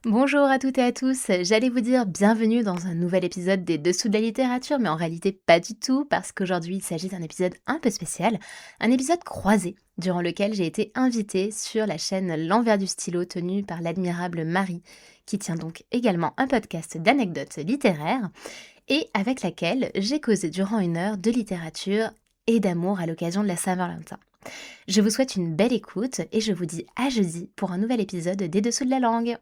Bonjour à toutes et à tous, j'allais vous dire bienvenue dans un nouvel épisode des Dessous de la littérature, mais en réalité pas du tout, parce qu'aujourd'hui il s'agit d'un épisode un peu spécial, un épisode croisé, durant lequel j'ai été invitée sur la chaîne L'Envers du stylo tenue par l'admirable Marie, qui tient donc également un podcast d'anecdotes littéraires, et avec laquelle j'ai causé durant une heure de littérature et d'amour à l'occasion de la Saint-Valentin. Je vous souhaite une belle écoute et je vous dis à jeudi pour un nouvel épisode des Dessous de la langue.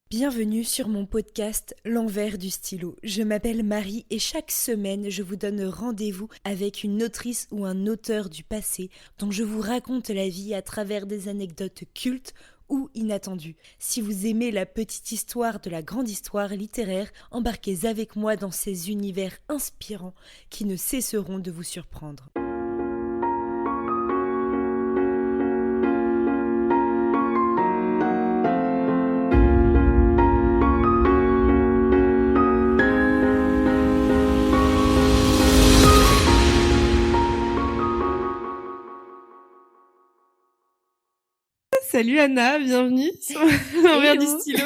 Bienvenue sur mon podcast L'envers du stylo. Je m'appelle Marie et chaque semaine je vous donne rendez-vous avec une autrice ou un auteur du passé dont je vous raconte la vie à travers des anecdotes cultes ou inattendues. Si vous aimez la petite histoire de la grande histoire littéraire, embarquez avec moi dans ces univers inspirants qui ne cesseront de vous surprendre. Salut Anna, bienvenue sur l'envers du Hello! stylo.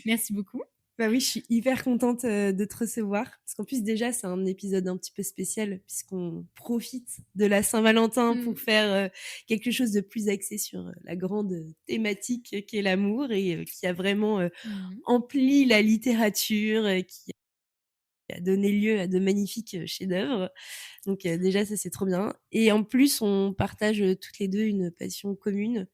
Merci beaucoup. Bah oui, je suis hyper contente de te recevoir. Parce qu'en plus, déjà, c'est un épisode un petit peu spécial, puisqu'on profite de la Saint-Valentin pour Mmh. faire quelque chose de plus axé sur la grande thématique qu'est l'amour et qui a vraiment Mmh. empli la littérature, qui a donné lieu à de magnifiques chefs-d'œuvre. Donc déjà, ça, c'est trop bien. Et en plus, on partage toutes les deux une passion commune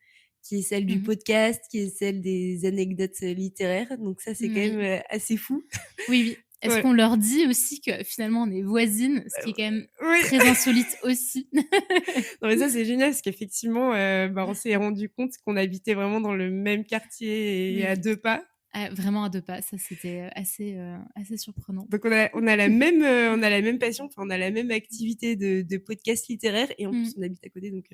qui est celle du Mmh. podcast, qui est celle des anecdotes littéraires. Donc ça, c'est quand même Oui. assez fou. Oui, oui. Est-ce Ouais. qu'on leur dit aussi que finalement on est voisines? Ce qui est quand même Oui. très insolite aussi. Non, mais ça, c'est génial parce qu'effectivement, on s'est rendu compte qu'on habitait vraiment dans le même quartier et à Oui. 2 pas. Ah, vraiment à 2 pas, ça c'était, assez surprenant. Donc on a la même passion, enfin on a la même activité de podcast littéraire et en plus Mmh. on habite à côté donc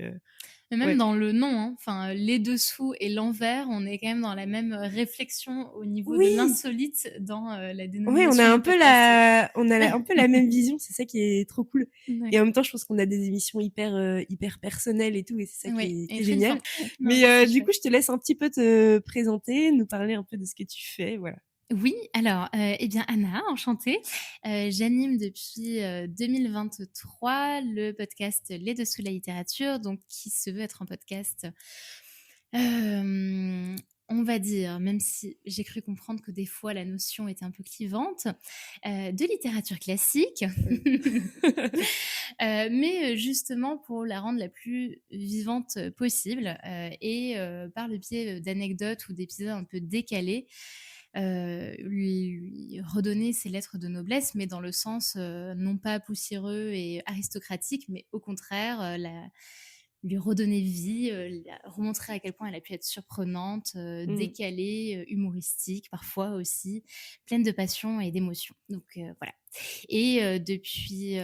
Mais même ouais. dans le nom, hein, enfin, les dessous et l'envers, on est quand même dans la même, réflexion au niveau de Oui! l'insolite dans, la Ouais, dénomination du podcast. un peu la même vision, c'est ça qui est trop cool Ouais. et en même temps, je pense qu'on a des émissions hyper personnelles et tout et c'est ça Oui qui et est très génial. différent. Non, Mais non, c'est du coup, chouette. je te laisse un petit peu te présenter, nous parler un peu de ce que tu fais, voilà. Oui, alors, eh bien Anna, enchantée. J'anime depuis, 2023 le podcast Les Dessous de la littérature, donc qui se veut être un podcast, hem, on va dire, même si j'ai cru comprendre que des fois la notion était un peu clivante, de littérature classique. Ouais. Mais justement pour la rendre la plus vivante possible, et par le biais, d'anecdotes ou d'épisodes un peu décalés, lui redonner ses lettres de noblesse, mais dans le sens, non pas poussiéreux et aristocratique, mais au contraire, la lui redonner vie, la remontrer à quel point elle a pu être surprenante, Mmh. décalée, humoristique parfois aussi, pleine de passion et d'émotion. Donc voilà et depuis,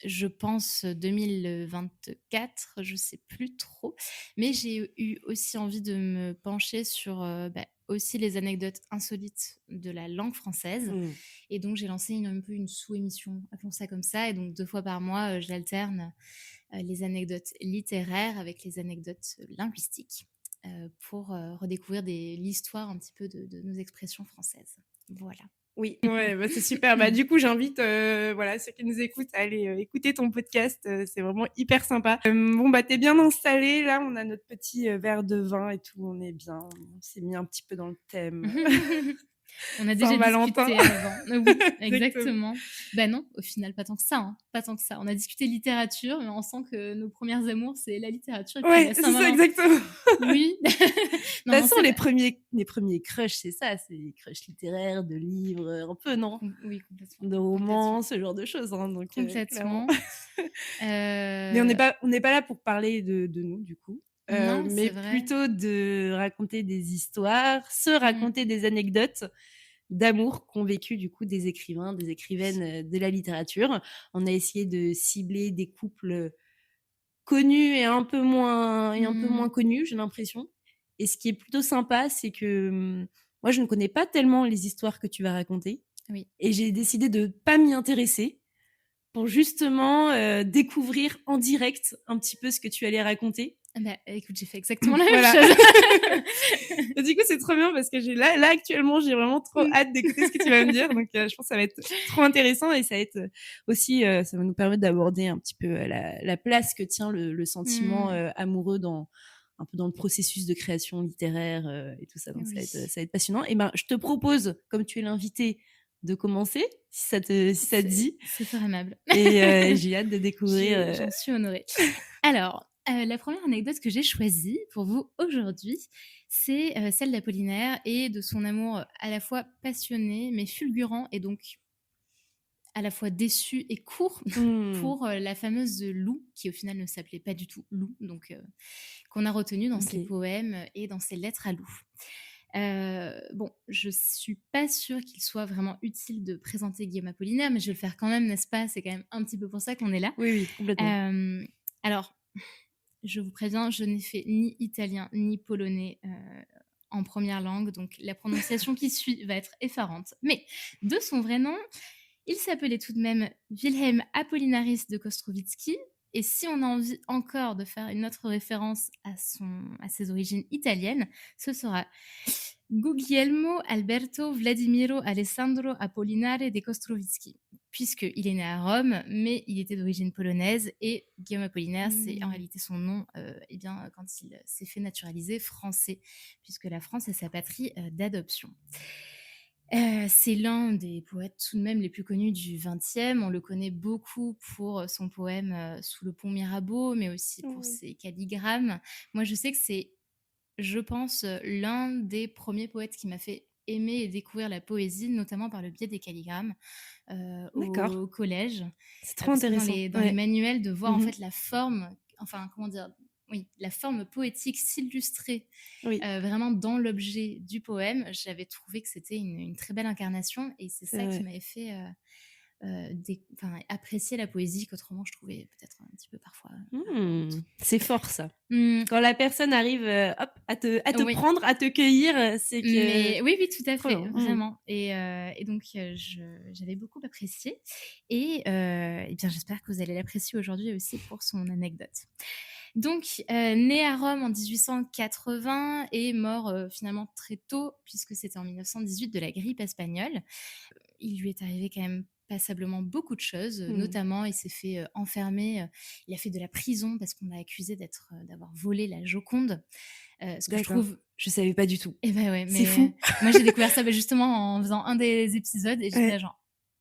je pense 2024, je sais plus trop, mais j'ai eu aussi envie de me pencher sur, aussi les anecdotes insolites de la langue française Mmh. et donc j'ai lancé un peu une sous-émission, appelons ça comme ça et donc 2 fois par mois, j'alterne, les anecdotes littéraires avec les anecdotes linguistiques, pour, redécouvrir l'histoire un petit peu de nos expressions françaises. Voilà. Oui, ouais, bah, c'est super. Bah, du coup, j'invite, voilà, ceux qui nous écoutent à aller, écouter ton podcast, c'est vraiment hyper sympa. Bon, bah, tu bien installée, là, on a notre petit, verre de vin et tout, on est bien, on s'est mis un petit peu dans le thème, On a déjà Saint-Valentin. discuté avant. Oui, Exactement. exactement. Bah non, au final, pas tant que ça, hein, pas tant que ça. On a discuté littérature, mais on sent que nos premières amours, c'est la littérature et puis Ouais, la c'est ça, Saint-Valentin. exactement. Oui. De Non, toute non, façon, c'est vrai. les premiers crushs, c'est ça, c'est les crushs littéraires, de livres, un peu, non? Oui, complètement, De romans, complètement, ce genre de choses, hein, donc clairement. complètement. Mais Heu, on n'est pas là pour parler de nous, du coup, non, mais c'est vrai. plutôt de raconter des histoires, se Mmh. raconter des anecdotes d'amour qu'ont vécu, du coup, des écrivains, des écrivaines, de la littérature. On a essayé de cibler des couples, connus et un peu Mmh. moins connus, j'ai l'impression et ce qui est plutôt sympa, c'est que, moi, je ne connais pas tellement les histoires que tu vas raconter Oui. et j'ai décidé de pas m'y intéresser pour justement, découvrir en direct un petit peu ce que tu allais raconter Bah, écoute, j'ai fait exactement la même Voilà. chose. Et du coup, c'est trop bien parce que là actuellement, j'ai vraiment trop hâte d'écouter ce que tu vas me dire. Donc, je pense que ça va être trop intéressant et ça va être aussi, ça va nous permettre d'aborder un petit peu la place que tient le sentiment amoureux un peu dans le processus de création littéraire et tout ça. Donc, Oui. ça va être passionnant. Et ben, je te propose, comme tu es l'invité, de commencer, si ça te dit. C'est fort aimable. Et j'ai hâte de découvrir. J'en suis honorée. Alors, la première anecdote que j'ai choisie pour vous aujourd'hui, c'est celle d'Apollinaire et de son amour à la fois passionné mais fulgurant et donc à la fois déçu et court pour la fameuse Lou, qui au final ne s'appelait pas du tout Lou, donc qu'on a retenue dans ses poèmes et dans ses lettres à Lou. Bon, je suis pas sûre qu'il soit vraiment utile de présenter Guillaume Apollinaire, mais je vais le faire quand même, n'est-ce pas? C'est quand même un petit peu pour ça qu'on est là. Oui, complètement. Alors, je vous préviens, je n'ai fait ni italien ni polonais en première langue, donc la prononciation qui suit va être effarante. Mais de son vrai nom, il s'appelait tout de même Wilhelm Apollinaris de Kostrowitzki. Et si on a envie encore de faire une autre référence à ses origines italiennes, ce sera Guglielmo Alberto Vladimiro Alessandro Apollinare de Kostrowitzki, puisqu'il est né à Rome, mais il était d'origine polonaise, et Guillaume Apollinaire, c'est en réalité son nom quand il s'est fait naturaliser français, puisque la France est sa patrie d'adoption. C'est l'un des poètes tout de même les plus connus du XXe. On le connaît beaucoup pour son poème Sous le pont Mirabeau, mais aussi pour ses calligrammes. Moi, je sais que c'est, je pense, l'un des premiers poètes qui m'a fait aimer et découvrir la poésie, notamment par le biais des calligrammes au collège. C'est trop intéressant. Dans les manuels, de voir en fait la forme, enfin, comment dire, oui, la forme poétique s'illustrer vraiment dans l'objet du poème. J'avais trouvé que c'était une très belle incarnation, et c'est ça qui m'avait fait apprécier la poésie qu'autrement je trouvais peut-être un petit peu parfois. C'est fort ça. Quand la personne arrive à te prendre, à te cueillir, c'est que... Mais oui, tout à fait, vraiment. Et donc, j'avais beaucoup apprécié. Et bien, j'espère que vous allez l'apprécier aujourd'hui aussi pour son anecdote. Donc, né à Rome en 1880 et mort finalement très tôt, puisque c'était en 1918 de la grippe espagnole. Il lui est arrivé quand même passablement beaucoup de choses, notamment il s'est fait enfermer, il a fait de la prison parce qu'on l'a accusé d'avoir volé la Joconde. Ce que je trouve... Je savais pas du tout. Eh ben ouais, c'est fou. Moi j'ai découvert ça justement en faisant un des épisodes, et j'étais là genre,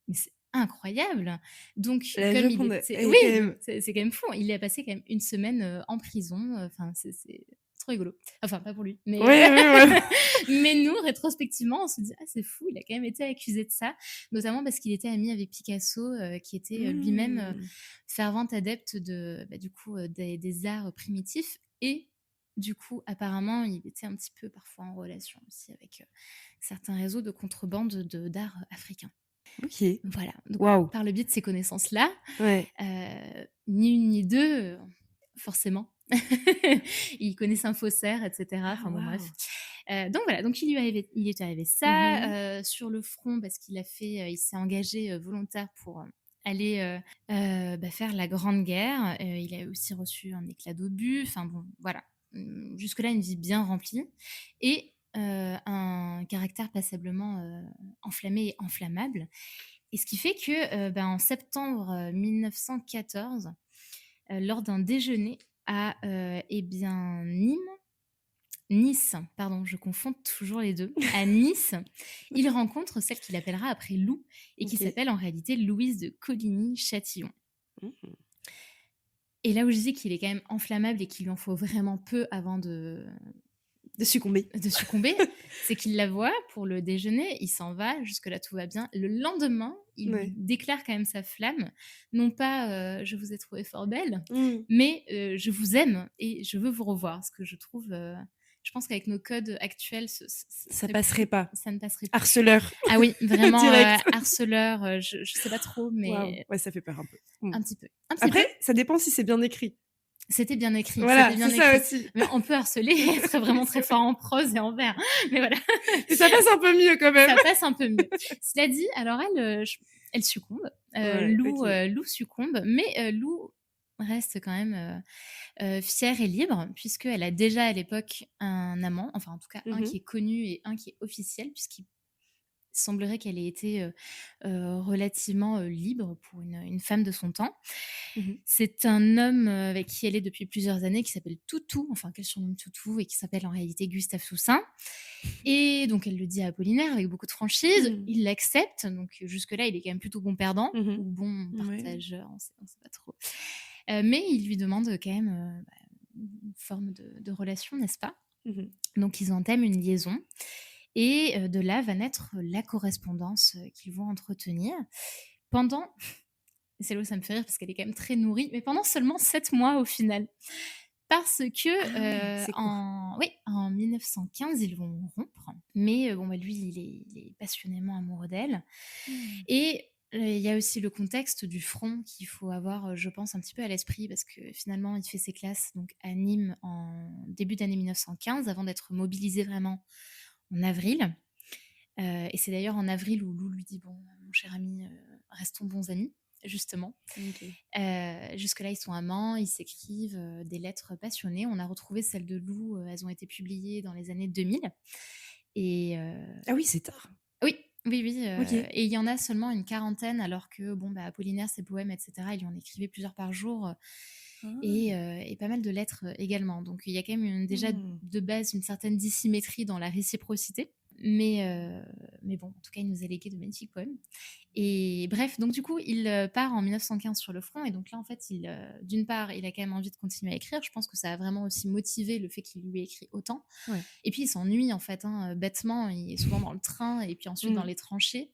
mais c'est incroyable. Donc comme c'est quand même fou. Il a passé quand même une semaine en prison. Enfin, c'est trop rigolo. Enfin, pas pour lui, mais mais nous, rétrospectivement, on se dit, ah, c'est fou, il a quand même été accusé de ça, notamment parce qu'il était ami avec Picasso, qui était lui-même fervent adepte des arts primitifs, et du coup, apparemment, il était un petit peu parfois en relation aussi avec certains réseaux de contrebande d'art africain. Ok. Voilà. Donc, par le biais de ces connaissances-là, ni une ni deux, forcément. Il connaissait un faussaire, etc. Enfin bon, bref. Donc voilà, donc il est arrivé ça sur le front, parce qu'il s'est engagé volontaire pour aller faire la Grande Guerre. Il a aussi reçu un éclat d'obus. Enfin bon, voilà. Jusque-là, une vie bien remplie. Et un caractère passablement enflammé et enflammable. Et ce qui fait que en septembre 1914, lors d'un déjeuner à Nice, pardon, je confonds toujours les deux. À Nice, il rencontre celle qu'il appellera après Lou, et qui s'appelle en réalité Louise de Coligny-Châtillon. Et là où je dis qu'il est quand même enflammable et qu'il lui en faut vraiment peu avant de succomber, c'est qu'il la voit pour le déjeuner, il s'en va, jusque-là tout va bien. Le lendemain, il lui déclare quand même sa flamme, non pas je vous ai trouvé fort belle, mais je vous aime et je veux vous revoir. Ce que je trouve, je pense qu'avec nos codes actuels, ça passerait pas. Ça ne passerait pas. Harceleur. Ah oui, vraiment harceleur, je sais pas trop, mais... Ouais, ça fait peur un peu. Un petit peu. Après, ça dépend si c'est bien écrit. C'était bien écrit. Voilà, c'est ça aussi. Mais on peut harceler et être vraiment très fort en prose et en vers. Mais voilà. Et ça passe un peu mieux quand même. Ça passe un peu mieux. Cela dit, alors elle succombe. Lou succombe. Mais Lou reste quand même fière et libre, puisqu'elle a déjà à l'époque un amant, enfin en tout cas un Mmh. qui est connu et un qui est officiel, puisqu'il semblerait qu'elle ait été relativement libre pour une femme de son temps. Mmh. C'est un homme avec qui elle est depuis plusieurs années, qui s'appelle Toutou, enfin qu'elle surnomme Toutou et qui s'appelle en réalité Gustave Toussaint. Et donc elle le dit à Apollinaire avec beaucoup de franchise, Mmh. il l'accepte, donc jusque-là il est quand même plutôt bon perdant, Mmh. ou bon Ouais. partageur, on sait pas trop. Mais il lui demande quand même une forme de relation, n'est-ce pas? Mmh. Donc ils entament une liaison et de là va naître la correspondance qu'ils vont entretenir pendant, c'est là où ça me fait rire parce qu'elle est quand même très nourrie, mais pendant seulement 7 mois au final. Parce Ah ouais, que c'est court. en 1915, ils vont rompre, mais bon, bah, lui, il est passionnément amoureux d'elle. Mmh. Et il y a aussi le contexte du front qu'il faut avoir, je pense, un petit peu à l'esprit parce que finalement, il fait ses classes donc à Nîmes en début d'année 1915 avant d'être mobilisé vraiment en avril. Et c'est d'ailleurs en avril où Lou lui dit: «Bon, mon cher ami, restons bons amis», justement. OK. Jusque-là, ils sont amants, ils s'écrivent, des lettres passionnées. On a retrouvé celles de Lou, elles ont été publiées dans les années 2000 et Ah oui, c'est tard. oui, oui, oui, OK. et il y en a seulement une quarantaine alors que bon, bah, Apollinaire, ses poèmes et cetera, il lui en écrivait plusieurs par jour, Ah. et pas mal de lettres, également. Donc il y a quand même déjà Mmh. de base une certaine dissymétrie dans la réciprocité. Mais bon, en tout cas, il nous a légué de magnifiques poèmes. Et bref, donc du coup, il part en 1915 sur le front. Et donc là, en fait, d'une part, il a quand même envie de continuer à écrire. Je pense que ça a vraiment aussi motivé le fait qu'il lui ait écrit autant. Ouais. Et puis, il s'ennuie, en fait, hein, bêtement. Il est souvent dans le train et puis ensuite dans Mmh. les tranchées.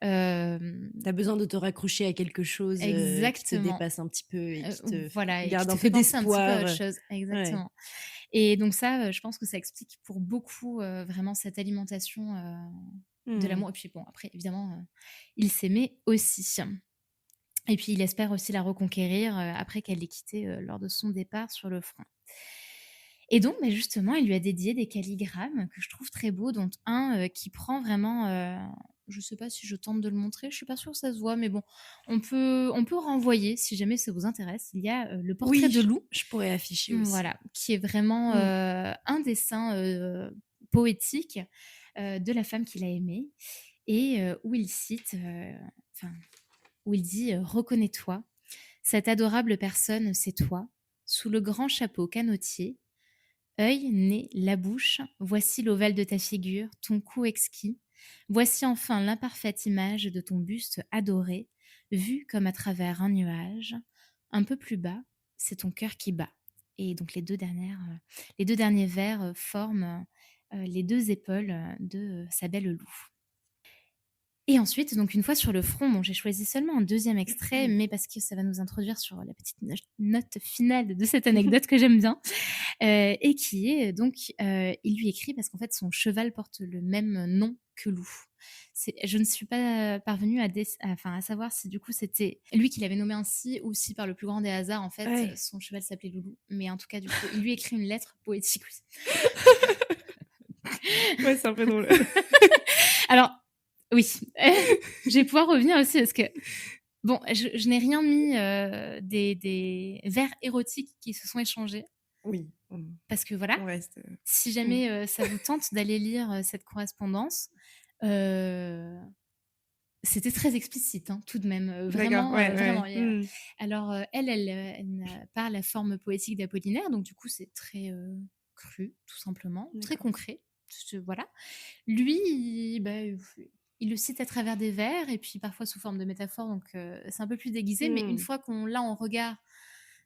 Euh, Tu besoin de te raccrocher à quelque chose, qui te Exactement. dépasse un petit peu et qui te Voilà, et qui garde te un fait peu penser un petit peu à d'espoir, autre chose. ouais. Exactement. Et donc ça, je pense que ça explique pour beaucoup vraiment cette alimentation de Mmh. l'amour. Et puis bon, après, évidemment, il s'aimait aussi. Et puis il espère aussi la reconquérir après qu'elle l'ait quitté lors de son départ sur le front. Et donc, mais justement, il lui a dédié des calligrammes que je trouve très beaux, dont un qui prend vraiment. Je ne sais pas si je tente de le montrer, je suis pas sûre que ça se voit, mais bon, on peut renvoyer si jamais ça vous intéresse. Il y a le portrait Oui, de Lou, je pourrais afficher aussi. voilà, qui est vraiment Mmh. un dessin poétique de la femme qu'il a aimée et où il cite, enfin, où il dit reconnais-toi, cette adorable personne, c'est toi, sous le grand chapeau canotier, œil, nez, la bouche, voici l'ovale de ta figure, ton cou exquis, voici enfin l'imparfaite image de ton buste adoré, vu comme à travers un nuage, un peu plus bas, c'est ton cœur qui bat. Et donc les deux derniers vers forment les deux épaules de sa belle Lou. Et ensuite, donc une fois sur le front, bon, j'ai choisi seulement un deuxième extrait, mais parce que ça va nous introduire sur la petite note finale de cette anecdote que j'aime bien, et qui est donc, il lui écrit parce qu'en fait son cheval porte le même nom que Lou. Je ne suis pas parvenue à savoir si du coup c'était lui qui l'avait nommé ainsi ou si par le plus grand des hasards, en fait, Ouais. son cheval s'appelait Loulou. Mais en tout cas, du coup, il lui écrit une lettre poétique aussi. Ouais, c'est un peu drôle. Alors, oui, je vais pouvoir revenir aussi parce que, bon, je n'ai rien mis des vers érotiques qui se sont échangés Oui, parce que voilà, on reste, si mmh. jamais ça vous tente d'aller lire cette correspondance, euh, c'était très explicite, hein, tout de même, D'accord, vraiment, ouais, vraiment. ouais. Mmh. Alors, elle n'a pas la forme poétique d'Apollinaire, donc du coup, c'est très cru, tout simplement, très D'accord. concret. Voilà. Lui, il le cite à travers des vers et puis parfois sous forme de métaphore, donc c'est un peu plus déguisé. Mais une Mmh. fois qu'on l'a en regard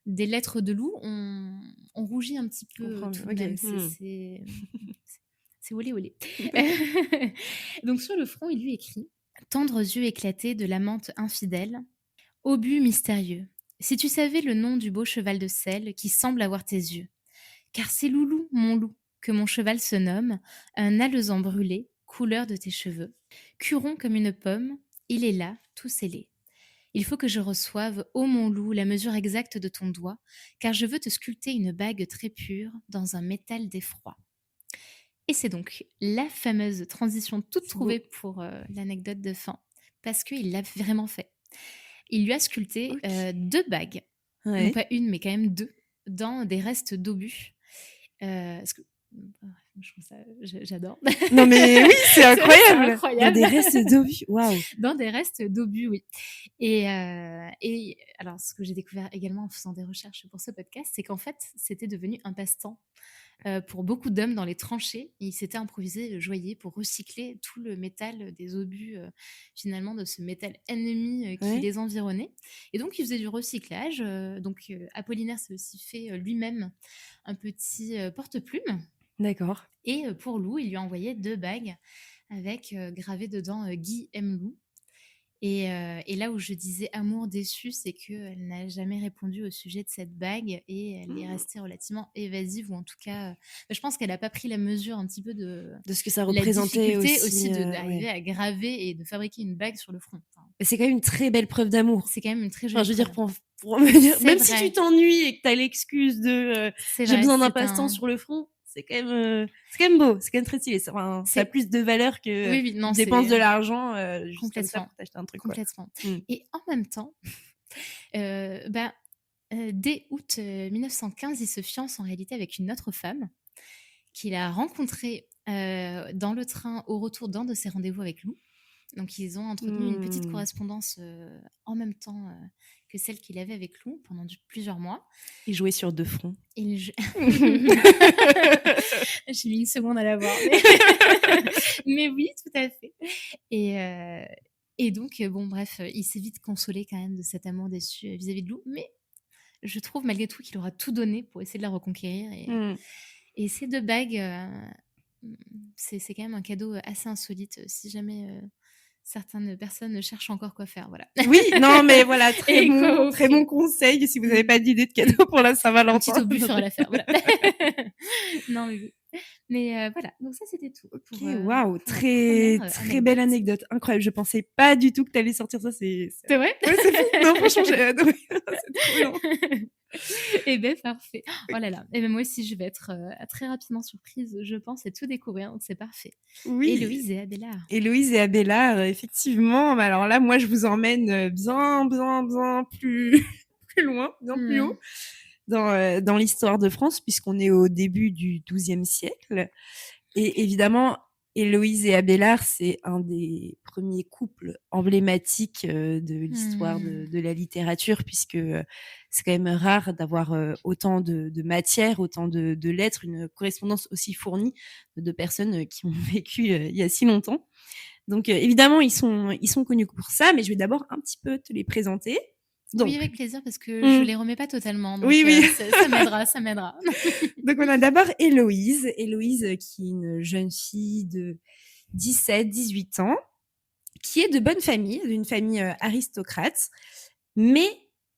des lettres de Lou, on rougit un petit Je peu comprends mieux. tout de OK. même. Mmh. C'est olé olé. Donc sur le front, il lui écrit tendres yeux éclatés de l'amante infidèle, obus mystérieux. Si tu savais le nom du beau cheval de selle qui semble avoir tes yeux, car c'est Loulou, mon loup, que mon cheval se nomme, un alezan brûlé, couleur de tes cheveux. Curon comme une pomme, il est là, tout scellé. Il faut que je reçoive, ô mon loup, la mesure exacte de ton doigt, car je veux te sculpter une bague très pure dans un métal d'effroi. Et c'est donc la fameuse transition toute C'est trouvée beau. pour l'anecdote de fin, parce qu'il l'a vraiment fait. Il lui a sculpté OK. 2 bagues non Ouais. pas une, mais quand même 2, dans des restes d'obus. Parce que je trouve ça j'adore. Non mais oui, c'est C'est incroyable! Dans incroyable. des restes d'obus, waouh! Dans des restes d'obus, oui. Et alors ce que j'ai découvert également en faisant des recherches pour ce podcast, c'est qu'en fait, c'était devenu un passe-temps, pour beaucoup d'hommes dans les tranchées. Ils s'étaient improvisés joailliers pour recycler tout le métal des obus, finalement de ce métal ennemi, qui Ouais, les environnait. Et donc ils faisaient du recyclage, Apollinaire s'est aussi fait, lui-même un petit, porte-plume d'accord. et pour Lou, il lui a envoyé 2 bagues avec, gravé dedans, Guy aime Lou. Et là où je disais amour déçu, c'est qu'elle n'a jamais répondu au sujet de cette bague et elle est Mmh. restée relativement évasive ou en tout cas, je pense qu'elle a pas pris la mesure un petit peu de De ce que ça la représentait difficulté aussi aussi, d'arriver ouais. à graver et de fabriquer une bague sur le front. Enfin, Mais c'est quand même une très belle preuve d'amour. c'est quand même une très Enfin, jolie je veux dire preuve. pour me dire C'est même si tu vrai, t'ennuies et que tu as l'excuse de, c'est «J'ai vrai, besoin d'un passe-temps sur le front», c'est quand même beau, c'est quand même très stylé. Ça a c'est plus de valeur que, oui, oui, non, tu dépenses c'est de l'argent, juste comme ça complètement, pour t'acheter un truc, quoi. complètement. Mmh. Et en même temps, bah, dès août, 1915, il se fiance en réalité avec une autre femme qu'il a rencontré, dans le train au retour d'un de ses rendez-vous avec Lou. Donc ils ont entretenu une petite Mmh. correspondance, en même temps, que celle qu'il avait avec Lou pendant plusieurs mois. Et jouer sur 2 fronts. Et je j'ai mis une seconde à la voir, mais mais oui, tout à fait. Et heu et donc bon bref, il s'est vite consolé quand même de cet amour déçu, vis-à-vis de Lou, mais je trouve malgré tout qu'il aura tout donné pour essayer de la reconquérir Mmh. et ces 2 bagues, mmh, c'est quand même un cadeau, assez insolite, si jamais, certaines personnes cherchent encore quoi faire, voilà. Oui, non, mais voilà, Et quoi très bon offrir? conseil si vous n'avez Mmh. pas d'idée de cadeau pour la Un petit Saint-Valentin. obus fera l'affaire, voilà. Non, mais oui. Mais voilà, donc ça, c'était tout OK, waouh, pour ma première très belle anecdote. anecdote, incroyable. Je pensais pas du tout que tu allais sortir ça, c'est C'est vrai? ouais, c'est fou. Non, franchement, j'ai adoré. C'est trop bien. Et beh, parfait. Oh là là, et ben moi aussi, je vais être, très rapidement surprise, je pense, et tout découvrir, donc c'est parfait. Oui, Héloïse et Abélard. Héloïse et Abélard, effectivement, mais alors là, moi, je vous emmène, bien plus plus loin, bien plus Mmh. haut dans l'histoire de France puisqu'on est au début du XIIe siècle. Et évidemment, Héloïse et Abélard, c'est un des premiers couples emblématiques de l'histoire Mmh. de la littérature, puisque c'est quand même rare d'avoir autant de matière, autant de lettres, une correspondance aussi fournie de personnes qui ont vécu il y a si longtemps. Donc évidemment, ils sont connus pour ça, mais je vais d'abord un petit peu te les présenter. Oui, Donc, avec plaisir parce que je mmh, les remets pas totalement, oui, donc oui. ça m'aidera, ça m'aidera. Donc on a d'abord Héloïse, Héloïse qui est une jeune fille de 17, 18 ans, qui est de bonne famille, d'une famille aristocrate, mais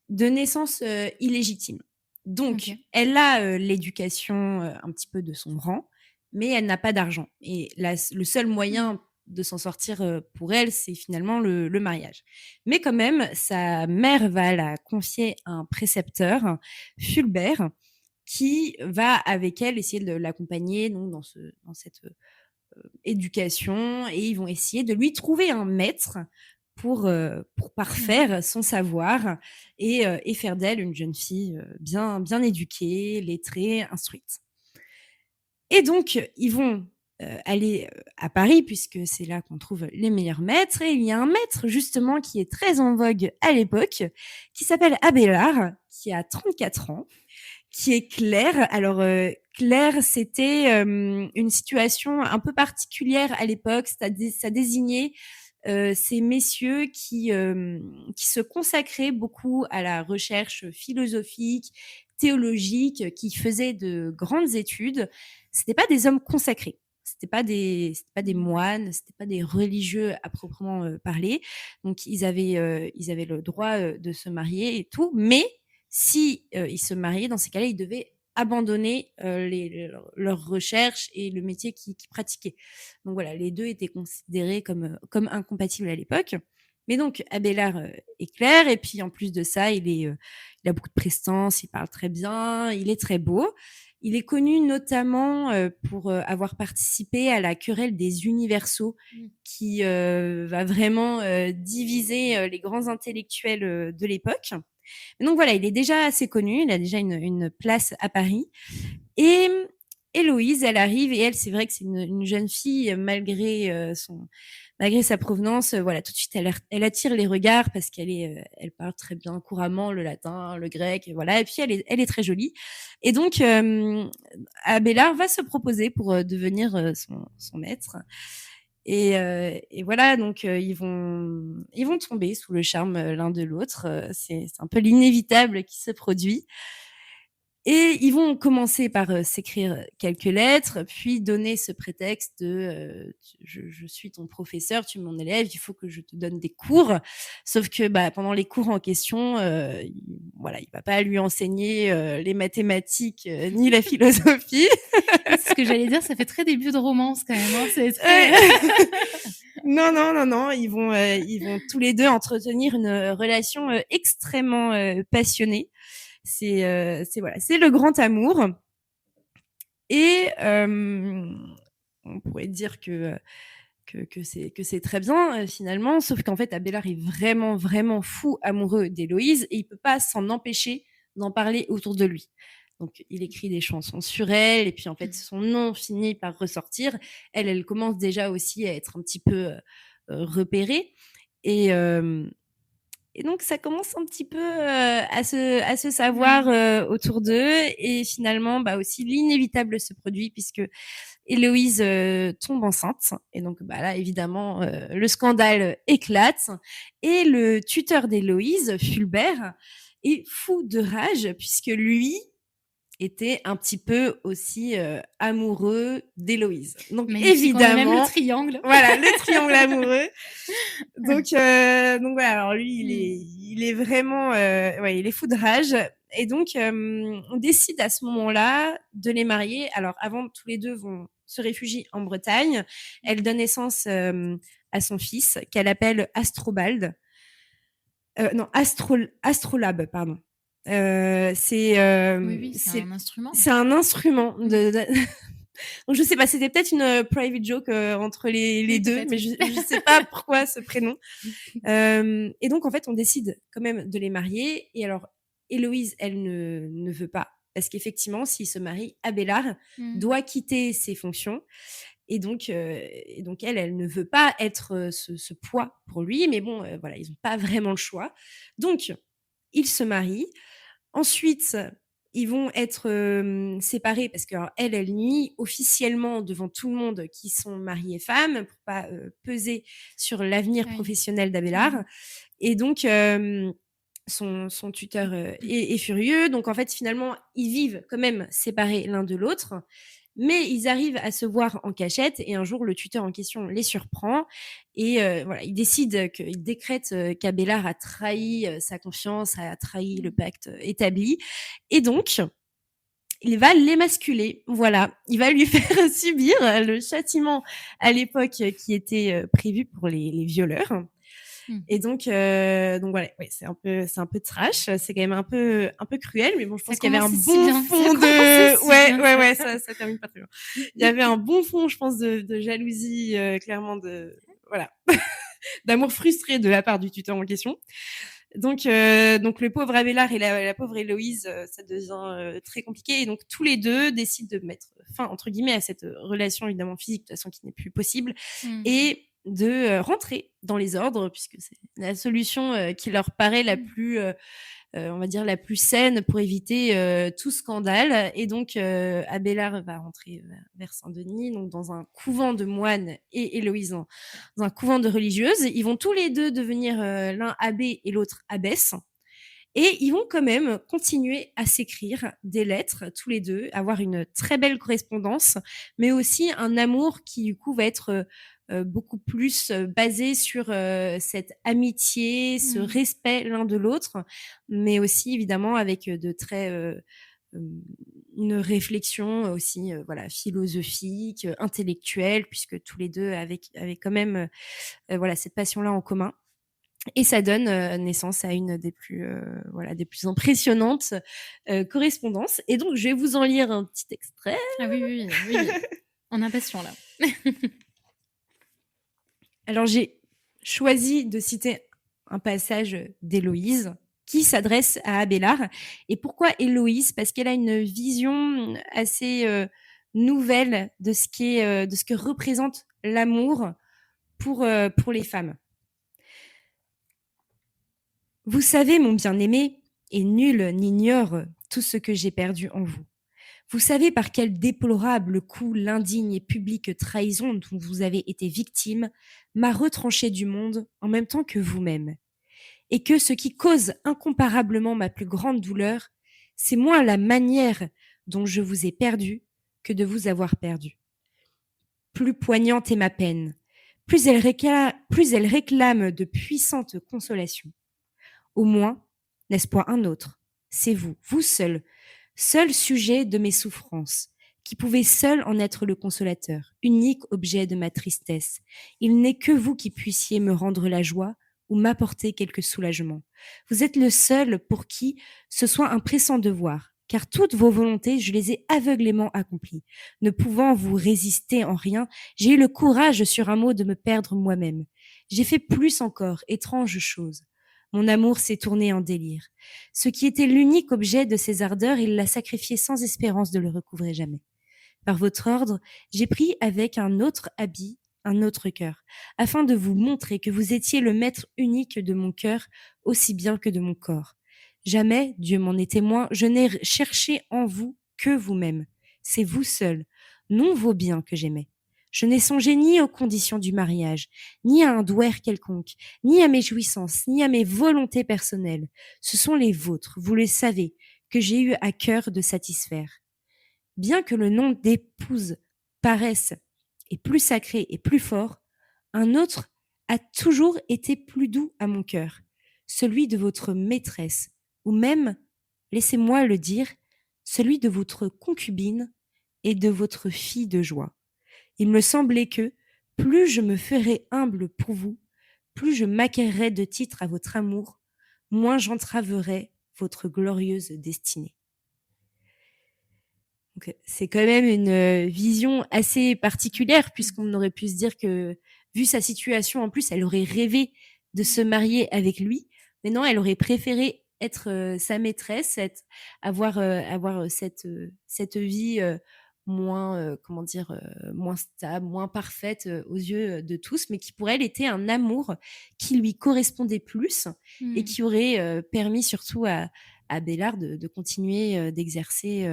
de naissance illégitime. Donc, OK. elle a l'éducation un petit peu de son rang, mais elle n'a pas d'argent. Et le seul Mmh. moyen de s'en sortir pour elle, c'est finalement le mariage. Mais quand même, sa mère va la confier à un précepteur, Fulbert, qui va avec elle essayer de l'accompagner donc dans cette éducation, et ils vont essayer de lui trouver un maître pour Mmh. parfaire son savoir et faire d'elle une jeune fille bien éduquée, lettrée, instruite. Et donc, ils vont aller à Paris, puisque c'est là qu'on trouve les meilleurs maîtres. Et il y a un maître, justement, qui est très en vogue à l'époque, qui s'appelle Abélard, qui a 34 ans, qui est Claire. Alors, Claire, c'était une situation un peu particulière à l'époque. Ça désignait ces messieurs qui se consacraient beaucoup à la recherche philosophique, théologique, qui faisaient de grandes études. C'était pas des hommes consacrés. C'était pas des Mmh. moines, c'était pas des religieux à proprement parler. Donc ils avaient le droit de se marier et tout, mais si ils se mariaient, dans ces cas-là, ils devaient abandonner leurs recherches et le métier qu'ils pratiquaient. Donc voilà, les deux étaient considérés comme incompatibles à l'époque. Mais donc Abélard est clair, et puis en plus de ça, il a beaucoup de prestance, il parle très bien, il est très beau. Il est connu notamment pour avoir participé à la querelle des universaux, Mmh. qui va vraiment diviser les grands intellectuels de l'époque. Mais donc voilà, il est déjà assez connu, il a déjà une place à Paris. Et Héloïse, elle arrive et elle, c'est vrai que c'est une jeune fille, malgré sa provenance, voilà, tout de suite, elle attire les regards parce elle parle très bien couramment le latin, le grec, et voilà. Et puis elle est très jolie. Et donc, Abélard va se proposer pour devenir son maître. Et voilà, donc ils vont tomber sous le charme l'un de l'autre. C'est un peu l'inévitable qui se produit. Et ils vont commencer par s'écrire quelques lettres, puis donner ce prétexte de je suis ton professeur, tu es mon élève, il faut que je te donne des cours. Sauf que pendant les cours en question, voilà, il va pas lui enseigner les mathématiques ni la philosophie. C'est ce que j'allais dire, ça fait très début de romance quand même. Hein, c'est très... Non, ils vont tous les deux entretenir une relation extrêmement passionnée. C'est voilà, c'est le grand amour. Et on pourrait dire que c'est très bien finalement, sauf qu'en fait Abélard est vraiment vraiment fou amoureux d'Héloïse et il peut pas s'en empêcher d'en parler autour de lui. Donc il écrit des chansons sur elle et puis en fait son nom finit par ressortir. Elle commence déjà aussi à être un petit peu repérée et donc ça commence un petit peu à se savoir autour d'eux et finalement aussi l'inévitable se produit puisque Héloïse tombe enceinte et donc là évidemment le scandale éclate et le tuteur d'Héloïse, Fulbert, est fou de rage puisque lui était un petit peu aussi amoureux d'Héloïse. Donc évidemment, même le triangle. Voilà, le triangle amoureux. Donc voilà, alors lui il est vraiment il est fou de rage et donc on décide à ce moment-là de les marier. Alors avant, tous les deux vont se réfugier en Bretagne. Elle donne naissance à son fils qu'elle appelle Astrobald. Non, Astrolabe, pardon. C'est un instrument. C'est un instrument donc je sais pas, c'était peut-être une private joke entre les deux, mais je sais pas pourquoi ce prénom. Et donc en fait, on décide quand même de les marier. Et alors, Héloïse, elle ne veut pas, parce qu'effectivement, s'il se marie, Abélard doit quitter ses fonctions. Et donc elle ne veut pas être ce poids pour lui, mais bon, voilà, ils n'ont pas vraiment le choix. Donc, ils se marient. Ensuite, ils vont être séparés parce que elle nie officiellement devant tout le monde qu'ils sont mari et femme pour pas peser sur l'avenir professionnel d'Abélard. Et donc, son tuteur est furieux. Donc, en fait, finalement, ils vivent quand même séparés l'un de l'autre. Mais ils arrivent à se voir en cachette et un jour, le tuteur en question les surprend et voilà, il décrète qu'Abélard a trahi sa confiance, a trahi le pacte établi et donc il va l'émasculer. Voilà, il va lui faire subir le châtiment à l'époque qui était prévu pour les violeurs. Et donc voilà, c'est un peu trash, c'est quand même un peu cruel, mais bon, je pense qu'il y avait un bon fond de ça termine pas très bien. Il y avait un bon fond, je pense, de jalousie, clairement voilà, d'amour frustré de la part du tuteur en question. Donc le pauvre Abélard et la pauvre Héloïse, ça devient très compliqué et donc tous les deux décident de mettre fin entre guillemets à cette relation évidemment physique de toute façon qui n'est plus possible et de rentrer dans les ordres puisque c'est la solution qui leur paraît la plus on va dire la plus saine pour éviter tout scandale et donc Abélard va rentrer vers Saint-Denis donc dans un couvent de moines et Héloïse dans un couvent de religieuses. Ils vont tous les deux devenir l'un abbé et l'autre abbesse. Et ils vont quand même continuer à s'écrire des lettres, tous les deux, avoir une très belle correspondance, mais aussi un amour qui, du coup, va être beaucoup plus basé sur cette amitié, ce respect l'un de l'autre, mais aussi, évidemment, avec une réflexion aussi voilà, philosophique, intellectuelle, puisque tous les deux avaient quand même voilà, cette passion-là en commun. Et ça donne naissance à une des plus impressionnantes correspondances. Et donc, je vais vous en lire un petit extrait. Ah oui. On est impatient là. Alors, j'ai choisi de citer un passage d'Héloïse qui s'adresse à Abélard. Et pourquoi Héloïse ? Parce qu'elle a une vision assez nouvelle de ce que représente l'amour pour les femmes. Vous savez, mon bien-aimé, et nul n'ignore tout ce que j'ai perdu en vous. Vous savez par quel déplorable coup l'indigne et publique trahison dont vous avez été victime m'a retranché du monde en même temps que vous-même. Et que ce qui cause incomparablement ma plus grande douleur, c'est moins la manière dont je vous ai perdu que de vous avoir perdu. Plus poignante est ma peine, plus elle réclame de puissantes consolations. Au moins, n'est-ce point un autre ? C'est vous, vous seul sujet de mes souffrances, qui pouvez seul en être le consolateur, unique objet de ma tristesse. Il n'est que vous qui puissiez me rendre la joie ou m'apporter quelque soulagement. Vous êtes le seul pour qui ce soit un pressant devoir, car toutes vos volontés, je les ai aveuglément accomplies. Ne pouvant vous résister en rien, j'ai eu le courage sur un mot de me perdre moi-même. J'ai fait plus encore, étrange chose. Mon amour s'est tourné en délire. Ce qui était l'unique objet de ses ardeurs, il l'a sacrifié sans espérance de le recouvrer jamais. Par votre ordre, j'ai pris avec un autre habit, un autre cœur, afin de vous montrer que vous étiez le maître unique de mon cœur, aussi bien que de mon corps. Jamais, Dieu m'en est témoin, je n'ai cherché en vous que vous-même. C'est vous seul, non vos biens que j'aimais. Je n'ai songé ni aux conditions du mariage, ni à un douaire quelconque, ni à mes jouissances, ni à mes volontés personnelles. Ce sont les vôtres, vous le savez, que j'ai eu à cœur de satisfaire. Bien que le nom d'épouse paraisse et plus sacré et plus fort, un autre a toujours été plus doux à mon cœur, celui de votre maîtresse, ou même, laissez-moi le dire, celui de votre concubine et de votre fille de joie. Il me semblait que, plus je me ferais humble pour vous, plus je m'acquerrais de titres à votre amour, moins j'entraverais votre glorieuse destinée. Donc, c'est quand même une vision assez particulière, puisqu'on aurait pu se dire que, vu sa situation en plus, elle aurait rêvé de se marier avec lui. Mais non, elle aurait préféré être sa maîtresse, avoir cette vie moins, moins stable, moins parfaite aux yeux de tous, mais qui pour elle était un amour qui lui correspondait plus et qui aurait permis surtout à Abélard de continuer d'exercer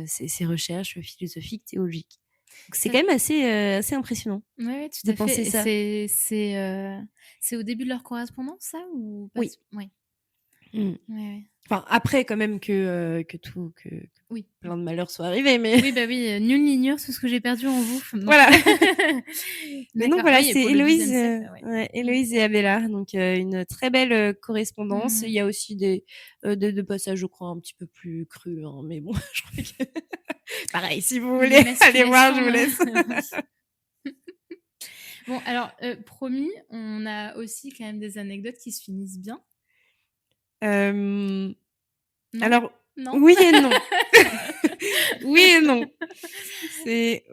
ses recherches philosophiques, théologiques. Donc c'est Ça quand même assez impressionnant Ouais, tout de à fait. penser Et ça. c'est au début de leur correspondance, ça, ou pas? Oui. Ouais. Mmh. Ouais. Enfin, après quand même que Oui. plein de malheurs soient arrivés, mais Oui, bah oui, nul n'ignore tout ce que j'ai perdu en vous. Donc voilà. Mais donc d'accord, voilà, oui, et c'est pour le Héloïse, 12e siècle, ouais. ouais, Héloïse et Abélard, donc une très belle correspondance. Mmh. Il y a aussi des passages, je crois, un petit peu plus crus, hein, mais bon, je crois que pareil, si vous voulez aller voir, je vous laisse. Oui. Bon, alors, promis, on a aussi quand même des anecdotes qui se finissent bien. Non? Alors, Non? oui et non. Oui et non.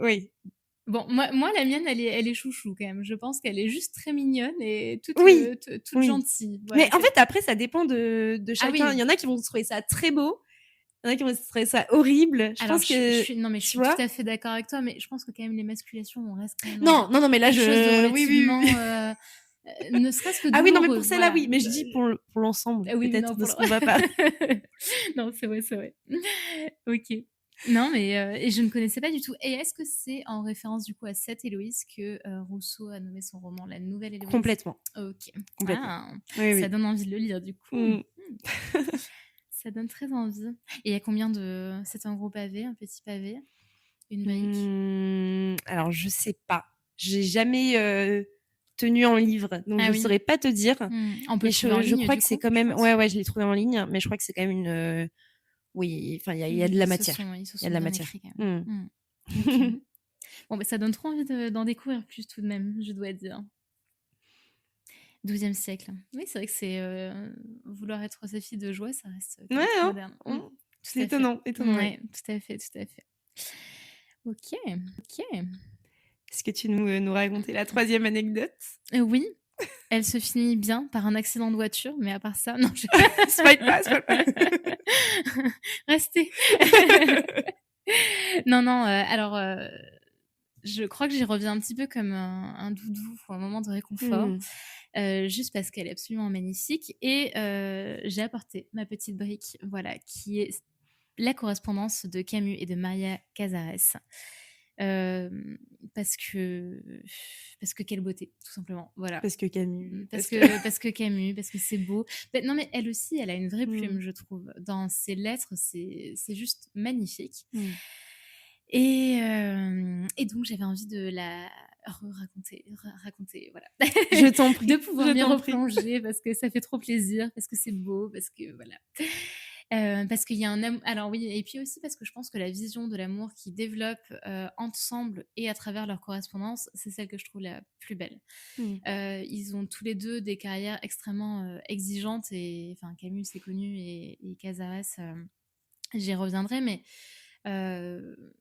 Oui. Bon, moi la mienne, elle est chouchou quand même. Je pense qu'elle est juste très mignonne et toute, Oui, toute oui. gentille. Mais Voilà, en fait, après, ça dépend de chacun. oui. Il y en a qui vont trouver ça très beau, il y en a qui vont trouver ça horrible. Je Alors pense que je tu suis vois? tout à fait d'accord avec toi, mais je pense que quand même l'émasculation, on reste quand même Non, non, non, mais là, quelque chose de oui, oui, relativement, oui. ne serait-ce que Ah oui, non, mais douloureux, pour celle-là, voilà. oui, mais je dis pour l'ensemble, Oui, peut-être, non, de pour ce qu'on va parler. non, c'est vrai, c'est vrai. OK. Non, mais et je ne connaissais pas du tout. Et est-ce que c'est en référence du coup à cette Héloïse que Rousseau a nommé son roman La Nouvelle Héloïse? Complètement. OK. Complètement. Ah, Oui, ça oui. donne envie de le lire du coup. Mmh. Ça donne très envie. Et il y a combien de... C'est un gros pavé, un petit pavé, une brique? Alors, je sais pas. J'ai jamais tenu en livre, donc Ah je oui. saurais pas te dire. On peut Mais le trouver en je ligne crois du que c'est coup, quand je même. pense. Ouais, je l'ai trouvé en ligne, mais je crois que c'est quand même une. Oui, enfin, il y a de la matière. Ils se Il y a sont de la bien matière. écrits quand même. Ok. Bon, bah, ça donne trop envie d'en découvrir plus tout de même, je dois dire. 12e siècle. Oui, c'est vrai que c'est vouloir être sa fille de joie, ça reste quand Ouais, même très hein, moderne. c'est Tout à fait. étonnant, étonnant. Ouais, tout à fait, tout à fait. Ok, ok. Est-ce que tu nous raconter la troisième anecdote? Oui, Elle se finit bien par un accident de voiture, mais à part ça, non, je Spoil pas, spoil pas. restez. Non, non, alors, je crois que j'y reviens un petit peu comme un doudou ou un moment de réconfort, Mmh. juste parce qu'elle est absolument magnifique et j'ai apporté ma petite brique, voilà, qui est la correspondance de Camus et de Maria Casares. Hem, parce que parce que quelle beauté, tout simplement, voilà. Parce que Camus, Parce parce que que Camus, parce que c'est beau. Non, mais elle aussi, elle a une vraie mmh. plume, je trouve. Dans ses lettres, c'est juste magnifique. Mmh. Et donc j'avais envie de la raconter, voilà. Je t'en De prie, pouvoir je m'y t'en prie. replonger parce que ça fait trop plaisir, parce que c'est beau, parce que voilà. Parce qu'il y a un amour. Alors oui, et puis aussi parce que je pense que la vision de l'amour qu'ils développent, ensemble et à travers leur correspondance, c'est celle que je trouve la plus belle. Mmh. Ils ont tous les 2 des carrières extrêmement, exigeantes et enfin Camus, c'est connu et Casares, j'y reviendrai, mais heu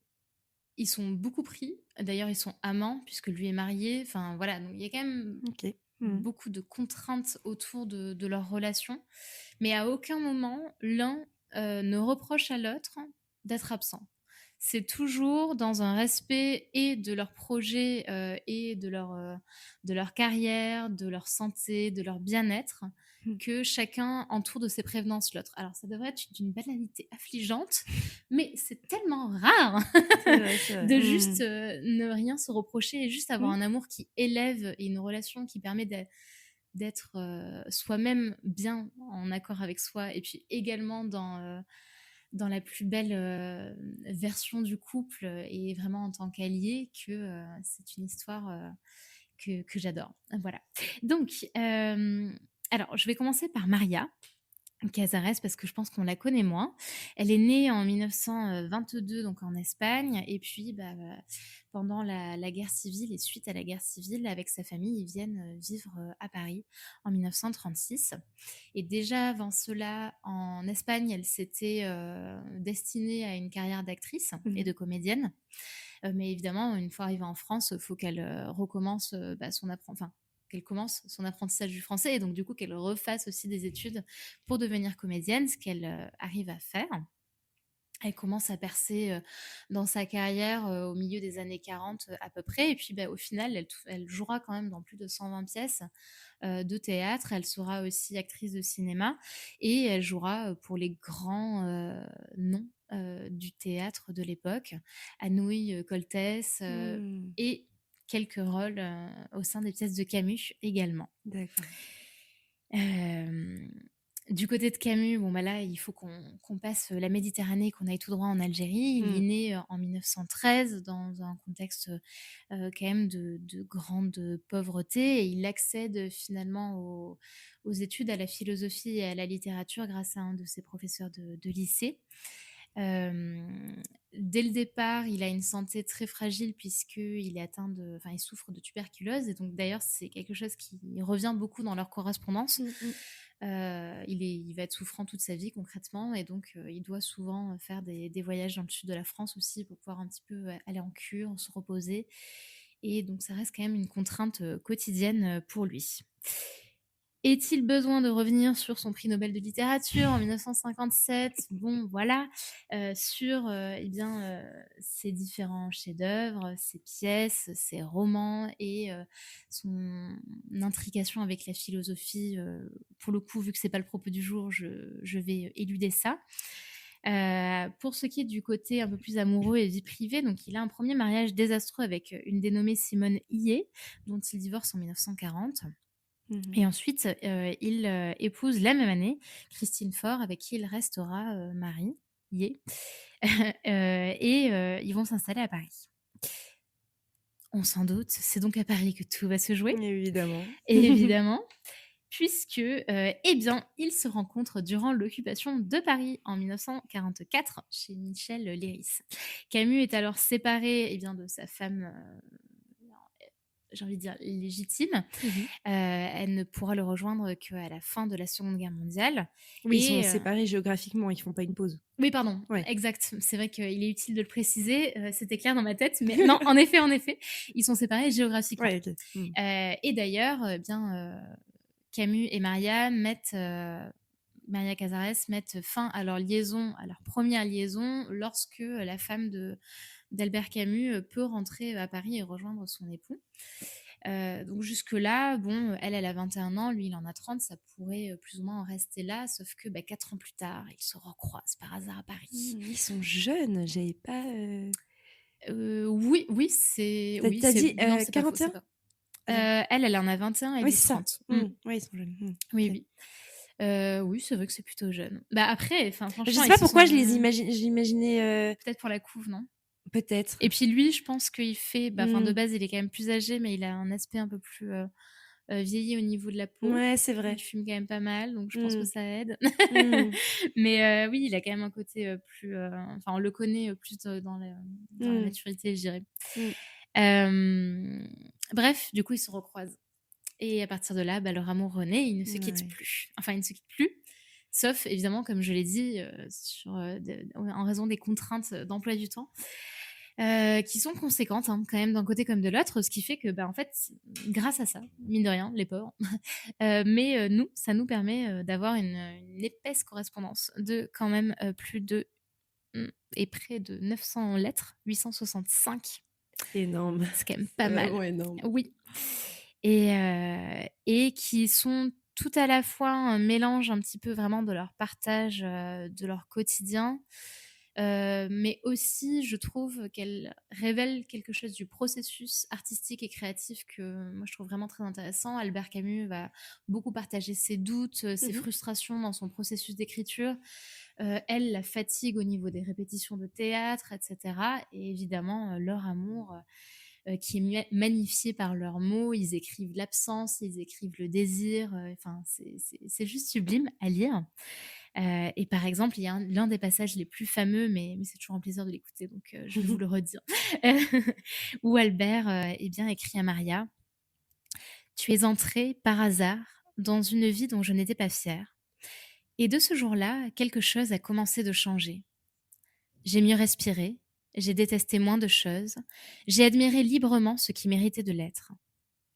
ils sont beaucoup pris. D'ailleurs, ils sont amants puisque lui est marié. Enfin, voilà, donc il y a quand même OK. Mmh. beaucoup de contraintes autour de leur relation. Mais à aucun moment, l'un ne reproche à l'autre d'être absent. C'est toujours dans un respect et de leur projet et de leur carrière, de leur santé, de leur bien-être, Mmh. que chacun entoure de ses prévenances l'autre. Alors ça devrait être d'une banalité affligeante, mais c'est tellement rare C'est vrai, c'est vrai. de Mmh. juste ne rien se reprocher et juste avoir Mmh. un amour qui élève et une relation qui permet d'être soi-même bien en accord avec soi et puis également dans la plus belle version du couple et vraiment en tant qu'allié que c'est une histoire que j'adore. Voilà. Donc, alors, je vais commencer par Maria. Casares parce que je pense qu'on la connaît moins. Elle est née en 1922 donc en Espagne et puis, bah, pendant la guerre civile et suite à la guerre civile, avec sa famille, ils viennent, vivre, à Paris en 1936 et déjà avant cela, en Espagne, elle s'était, destinée à une carrière d'actrice et Mmh. de comédienne, mais évidemment, une fois arrivée en France, il faut qu'elle, recommence, bah, enfin, qu'elle commence son apprentissage du français et donc du coup qu'elle refasse aussi des études pour devenir comédienne, ce qu'elle arrive à faire. Elle commence à percer dans sa carrière au milieu des années 40 à peu près. Et puis bah, au final, elle jouera quand même dans plus de 120 pièces de théâtre. Elle sera aussi actrice de cinéma et elle jouera pour les grands noms du théâtre de l'époque. Anouilh Coltès Mmh. et quelques rôles au sein des pièces de Camus également. D'accord. Hem, du côté de Camus, bon, bah, là, il faut qu'on passe la Méditerranée, qu'on aille tout droit en Algérie. Il est Mmh. né, en 1913 dans un contexte, quand même de grande pauvreté et il accède finalement aux études, à la philosophie et à la littérature grâce à un de ses professeurs de lycée. Dès le départ, il a une santé très fragile puisqu'il est atteint enfin, il souffre de tuberculose et donc d'ailleurs, c'est quelque chose qui revient beaucoup dans leur correspondance. Mmh mh. Il va être souffrant toute sa vie concrètement et donc il doit souvent faire des voyages dans le sud de la France aussi pour pouvoir un petit peu aller en cure, se reposer et donc ça reste quand même une contrainte quotidienne pour lui. Est-il besoin de revenir sur son prix Nobel de littérature en 1957? Bon, voilà, sur, eh bien, ses différents chefs-d'œuvre, ses pièces, ses romans et son intrication avec la philosophie, pour le coup, vu que c'est pas le propos du jour, je vais éluder ça. Pour ce qui est du côté un peu plus amoureux et vie privée, donc il a un premier mariage désastreux avec, une dénommée Simone Hillet, dont il divorce en 1940. Mmh. Et ensuite, il, épouse la même année Christine Faure avec qui il restera, marié. Ils vont s'installer à Paris. On s'en doute, c'est donc à Paris que tout va se jouer, Évidemment. évidemment, puisque, eh bien, ils se rencontrent durant l'occupation de Paris en 1944 chez Michel Léris. Camus est alors séparé, eh bien, de sa femme, j'ai envie de dire, légitime. Mmh. Elle ne pourra le rejoindre qu'à la fin de la Seconde Guerre mondiale Oui, ils sont et séparés géographiquement, ils font pas une pause. oui, pardon, Ouais. exact. C'est vrai qu'il est utile de le préciser, c'était clair dans ma tête, mais non, en effet, ils sont séparés géographiquement. Ouais, OK. Mmh. Et d'ailleurs, Camus et Maria Cazares mettent fin à leur liaison, à leur première liaison, lorsque la femme d'Albert Camus peut rentrer à Paris et rejoindre son époux. Donc jusque-là, bon, elle a 21 ans, lui, il en a 30, ça pourrait plus ou moins en rester là, sauf que 4 ans plus tard, ils se recroisent par hasard à Paris. Ils sont jeunes, j'avais pas, Oui, oui, tu dit, non, c'est pas faux, 41? c'est pas. Attends. Elle en a 21 et Oui, lui c'est ça. 30. Ouais, ils sont jeunes. Oui, OK. oui. Oui, c'est vrai que c'est plutôt jeune. Après, enfin, Je franchement, sais ils pas se pourquoi sont je l'imaginais, peut-être pour la couve, non? peut-être. Et puis lui, je pense qu'il fait enfin, de Mmh. base, il est quand même plus âgé, mais il a un aspect un peu plus, vieilli au niveau de la peau. Ouais, c'est Il vrai. fume quand même pas mal, donc je pense que Mmh. ça aide. Mmh. Mais oui, il a quand même un côté, plus, enfin, on le connaît, plus, dans la Mmh. maturité, je dirais. Mmh. Hem, Bref, du coup, ils se recroisent et à partir de là, leur amour renaît et ils ne se quittent Ouais. plus. Enfin, ils ne se quittent plus, sauf évidemment, comme je l'ai dit, en raison des contraintes, d'emploi du temps, qui sont conséquentes, hein, quand même d'un côté comme de l'autre, ce qui fait que, en fait, grâce à ça, mine de rien, les pauvres, nous, ça nous permet, d'avoir une épaisse correspondance de quand même, plus de, mmh près de 900 lettres, 865. C'est énorme. C'est quand même C'est pas mal. vraiment énorme. Oui. Et qui sont tout à la fois un mélange un petit peu vraiment de leur partage, de leur quotidien, mais aussi je trouve qu'elles révèlent quelque chose du processus artistique et créatif que moi je trouve vraiment très intéressant. Albert Camus va beaucoup partager ses doutes, ses Mmh. frustrations dans son processus d'écriture. Elle, la fatigue au niveau des répétitions de théâtre et cetera et évidemment, leur amour, qui est magnifié par leurs mots. Ils écrivent l'absence, ils écrivent le désir. Enfin, c'est juste sublime à lire. Et par exemple, il y a l'un des passages les plus fameux, mais c'est toujours un plaisir de l'écouter, donc je vais vous le redire, où Albert eh bien, écrit à Maria: Tu es entrée par hasard dans une vie dont je n'étais pas fière. Et de ce jour-là, quelque chose a commencé de changer. J'ai mieux respiré, j'ai détesté moins de choses, j'ai admiré librement ce qui méritait de l'être.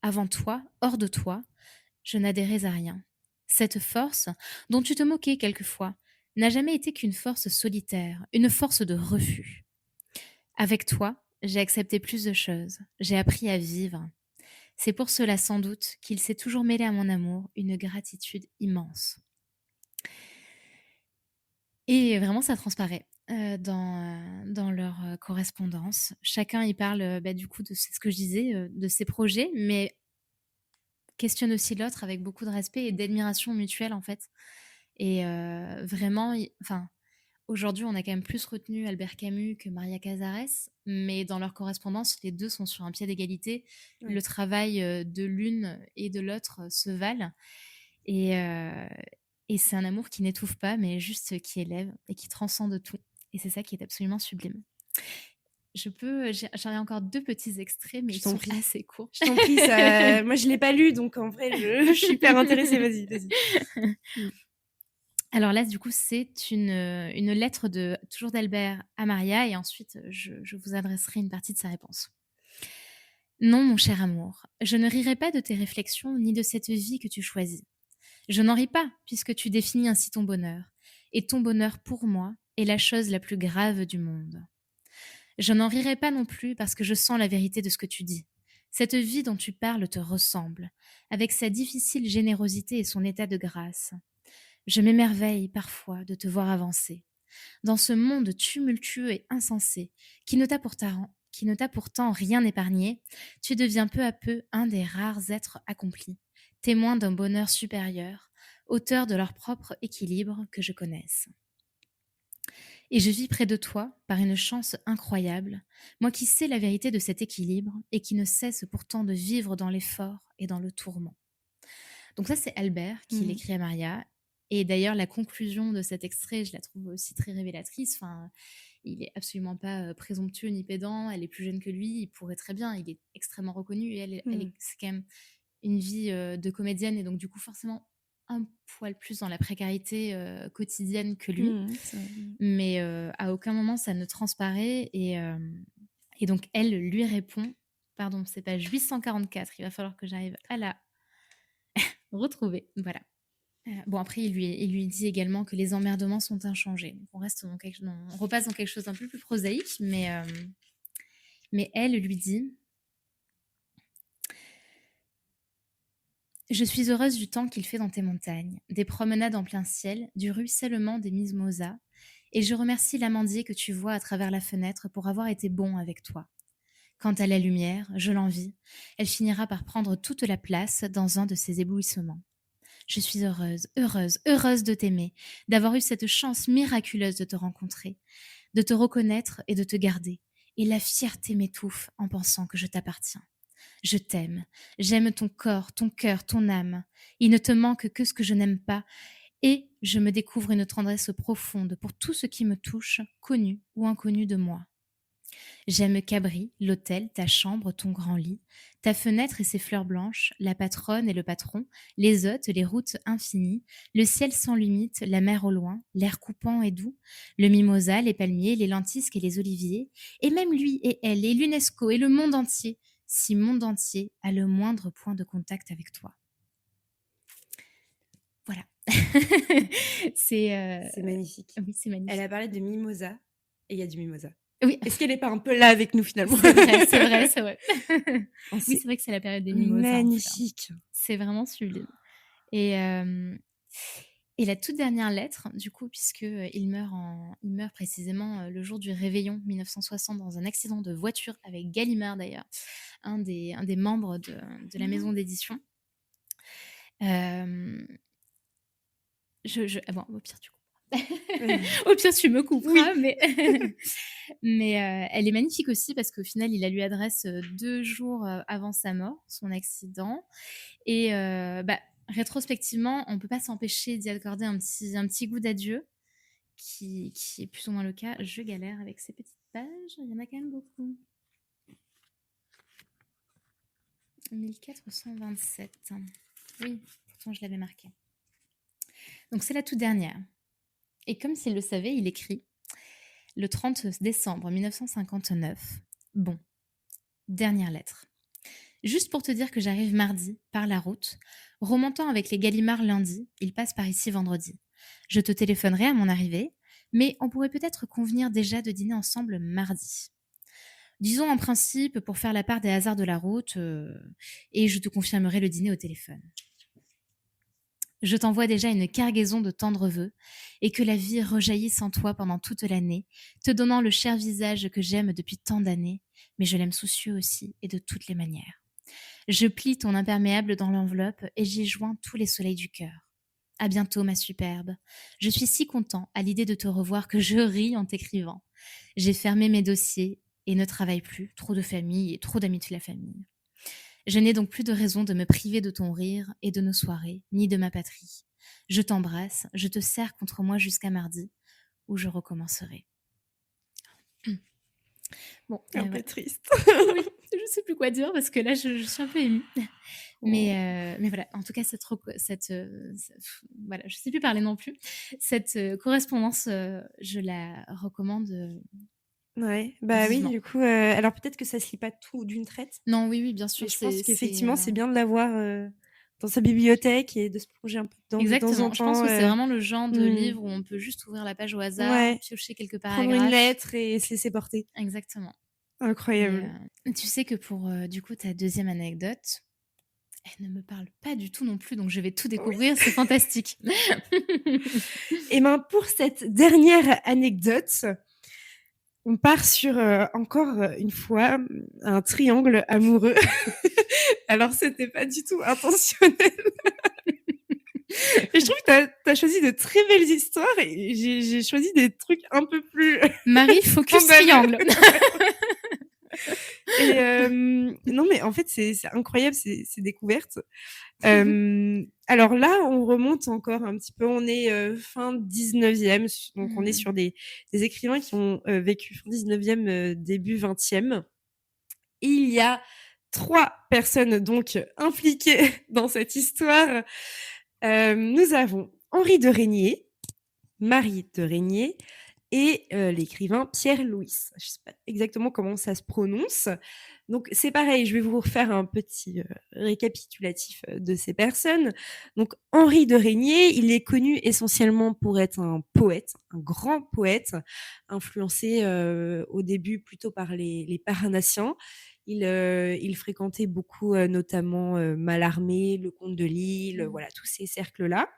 Avant toi, hors de toi, je n'adhérais à rien. Cette force, dont tu te moquais quelquefois, n'a jamais été qu'une force solitaire, une force de refus. Avec toi, j'ai accepté plus de choses, j'ai appris à vivre. C'est pour cela sans doute qu'il s'est toujours mêlé à mon amour une gratitude immense. Et vraiment, ça transparaît dans leur correspondance. Chacun y parle, du coup, c'est ce que je disais, de ses projets, mais questionne aussi l'autre avec beaucoup de respect et d'admiration mutuelle, en fait. Et vraiment, enfin, aujourd'hui, on a quand même plus retenu Albert Camus que Maria Cazares, mais dans leur correspondance, les deux sont sur un pied d'égalité. Le Ouais. travail de l'une et de l'autre se valent. Et, et c'est un amour qui n'étouffe pas, mais juste qui élève et qui transcende tout. Et c'est ça qui est absolument sublime. J'en ai encore deux petits extraits, mais Je ils t'en sont prie. assez courts. Je t'en prie, ça moi je l'ai pas lu donc en vrai je suis hyper intéressée, vas-y, vas-y. Mmh. Alors là, du coup, c'est une lettre toujours d'Albert à Maria, et ensuite, je vous adresserai une partie de sa réponse. Non, mon cher amour, je ne rirai pas de tes réflexions ni de cette vie que tu choisis. Je n'en ris pas, puisque tu définis ainsi ton bonheur. Et ton bonheur, pour moi, est la chose la plus grave du monde. Je n'en rirai pas non plus, parce que je sens la vérité de ce que tu dis. Cette vie dont tu parles te ressemble, avec sa difficile générosité et son état de grâce. Je m'émerveille parfois de te voir avancer. Dans ce monde tumultueux et insensé, qui ne t'a pourtant rien épargné, tu deviens peu à peu un des rares êtres accomplis, témoins d'un bonheur supérieur, auteurs de leur propre équilibre que je connaisse. Et je vis près de toi par une chance incroyable, moi qui sais la vérité de cet équilibre et qui ne cesse pourtant de vivre dans l'effort et dans le tourment. Donc ça, c'est Albert qui Mmh. l'écrit à Maria. Et d'ailleurs, la conclusion de cet extrait, je la trouve aussi très révélatrice. Enfin, il est absolument pas présomptueux ni pédant, elle est plus jeune que lui, il pourrait très bien, il est extrêmement reconnu et c'est quand même une vie de comédienne et donc du coup forcément un poil plus dans la précarité quotidienne que lui. C'est vrai. Mais à aucun moment ça ne transparaît et donc elle lui répond, pardon, c'est page 844, il va falloir que j'arrive à la retrouver, voilà. Bon après il lui dit également que les emmerdements sont inchangés. Donc on repasse dans quelque chose d'un peu plus prosaïque, mais elle lui dit: je suis heureuse du temps qu'il fait dans tes montagnes, des promenades en plein ciel, du ruissellement des mimosas, et je remercie l'amandier que tu vois à travers la fenêtre pour avoir été bon avec toi. Quant à la lumière, je l'envie, elle finira par prendre toute la place dans un de ses éblouissements. Je suis heureuse, heureuse, heureuse de t'aimer, d'avoir eu cette chance miraculeuse de te rencontrer, de te reconnaître et de te garder, et la fierté m'étouffe en pensant que je t'appartiens. Je t'aime, j'aime ton corps, ton cœur, ton âme. Il ne te manque que ce que je n'aime pas, et je me découvre une tendresse profonde pour tout ce qui me touche, connu ou inconnu de moi. J'aime Cabri, l'hôtel, ta chambre, ton grand lit, ta fenêtre et ses fleurs blanches, la patronne et le patron, les hôtes, les routes infinies, le ciel sans limite, la mer au loin, l'air coupant et doux, le mimosa, les palmiers, les lentisques et les oliviers, et même lui et elle, et l'UNESCO et le monde entier, si monde entier a le moindre point de contact avec toi. Voilà. C'est magnifique. Oui, c'est magnifique. Elle a parlé de mimosa et il y a du mimosa. Oui. Est-ce qu'elle n'est pas un peu là avec nous finalement? C'est vrai. Oui, c'est vrai que c'est la période des mimosas. Magnifique. C'est vraiment sublime. Et la toute dernière lettre, du coup, puisqu'il meurt précisément le jour du réveillon 1960 dans un accident de voiture avec Gallimard d'ailleurs, un des membres de la maison d'édition. Bon, au pire, tu comprends. Au pire, tu me couperas, oui. mais elle est magnifique aussi parce qu'au final, il la lui adresse 2 jours avant sa mort, son accident. Et rétrospectivement, on ne peut pas s'empêcher d'y accorder un petit goût d'adieu, qui est plus ou moins le cas. Je galère avec ces petites pages, il y en a quand même beaucoup. 1427. Oui, pourtant je l'avais marqué. Donc c'est la toute dernière. Et comme s'il le savait, il écrit le 30 décembre 1959. Bon, dernière lettre. Juste pour te dire que j'arrive mardi, par la route, remontant avec les Gallimard lundi, il passe par ici vendredi. Je te téléphonerai à mon arrivée, mais on pourrait peut-être convenir déjà de dîner ensemble mardi. Disons en principe pour faire la part des hasards de la route, et je te confirmerai le dîner au téléphone. Je t'envoie déjà une cargaison de tendres vœux, et que la vie rejaillisse en toi pendant toute l'année, te donnant le cher visage que j'aime depuis tant d'années, mais je l'aime soucieux aussi et de toutes les manières. Je plie ton imperméable dans l'enveloppe et j'y joins tous les soleils du cœur. À bientôt, ma superbe. Je suis si content à l'idée de te revoir que je ris en t'écrivant. J'ai fermé mes dossiers et ne travaille plus, trop de famille et trop d'amis de la famille. Je n'ai donc plus de raison de me priver de ton rire et de nos soirées, ni de ma patrie. Je t'embrasse, je te serre contre moi jusqu'à mardi, où je recommencerai. Bon, un peu triste. Oui, je ne sais plus quoi dire parce que là, je suis un peu émue. Mais voilà, en tout cas, voilà, je ne sais plus parler non plus. Cette correspondance, je la recommande. Ouais, bah vivement. oui, du coup, alors peut-être que ça se lit pas tout d'une traite. Non, oui, bien sûr. Je pense qu'effectivement, c'est bien de l'avoir dans sa bibliothèque et de se plonger un peu dedans. Exactement. De temps en temps. Je pense que c'est vraiment le genre de livre où on peut juste ouvrir la page au hasard, piocher quelques paragraphes. Prendre une lettre et se laisser porter. Exactement. Incroyable. Et, tu sais que pour du coup ta deuxième anecdote, elle ne me parle pas du tout non plus, donc je vais tout découvrir, c'est fantastique. Et bien pour cette dernière anecdote, on part sur encore une fois un triangle amoureux. Alors c'était pas du tout intentionnel. Et je trouve que t'as choisi de très belles histoires et j'ai choisi des trucs un peu plus... Marie, focus triangle. Non, mais en fait, c'est incroyable ces découvertes. Alors là, on remonte encore un petit peu. On est fin 19e, donc on est Mmh. sur des écrivains qui ont vécu fin 19e, début 20e. Et il y a 3 personnes donc impliquées dans cette histoire. Nous avons Henri de Régnier, Marie de Régnier et l'écrivain Pierre Louis. Je sais pas exactement comment ça se prononce. Donc c'est pareil, je vais vous refaire un petit récapitulatif de ces personnes. Donc Henri de Régnier, il est connu essentiellement pour être un poète, un grand poète, influencé au début plutôt par les Parnassiens. Il fréquentait beaucoup notamment Mallarmé, le comte de Lille, Mmh. voilà tous ces cercles-là.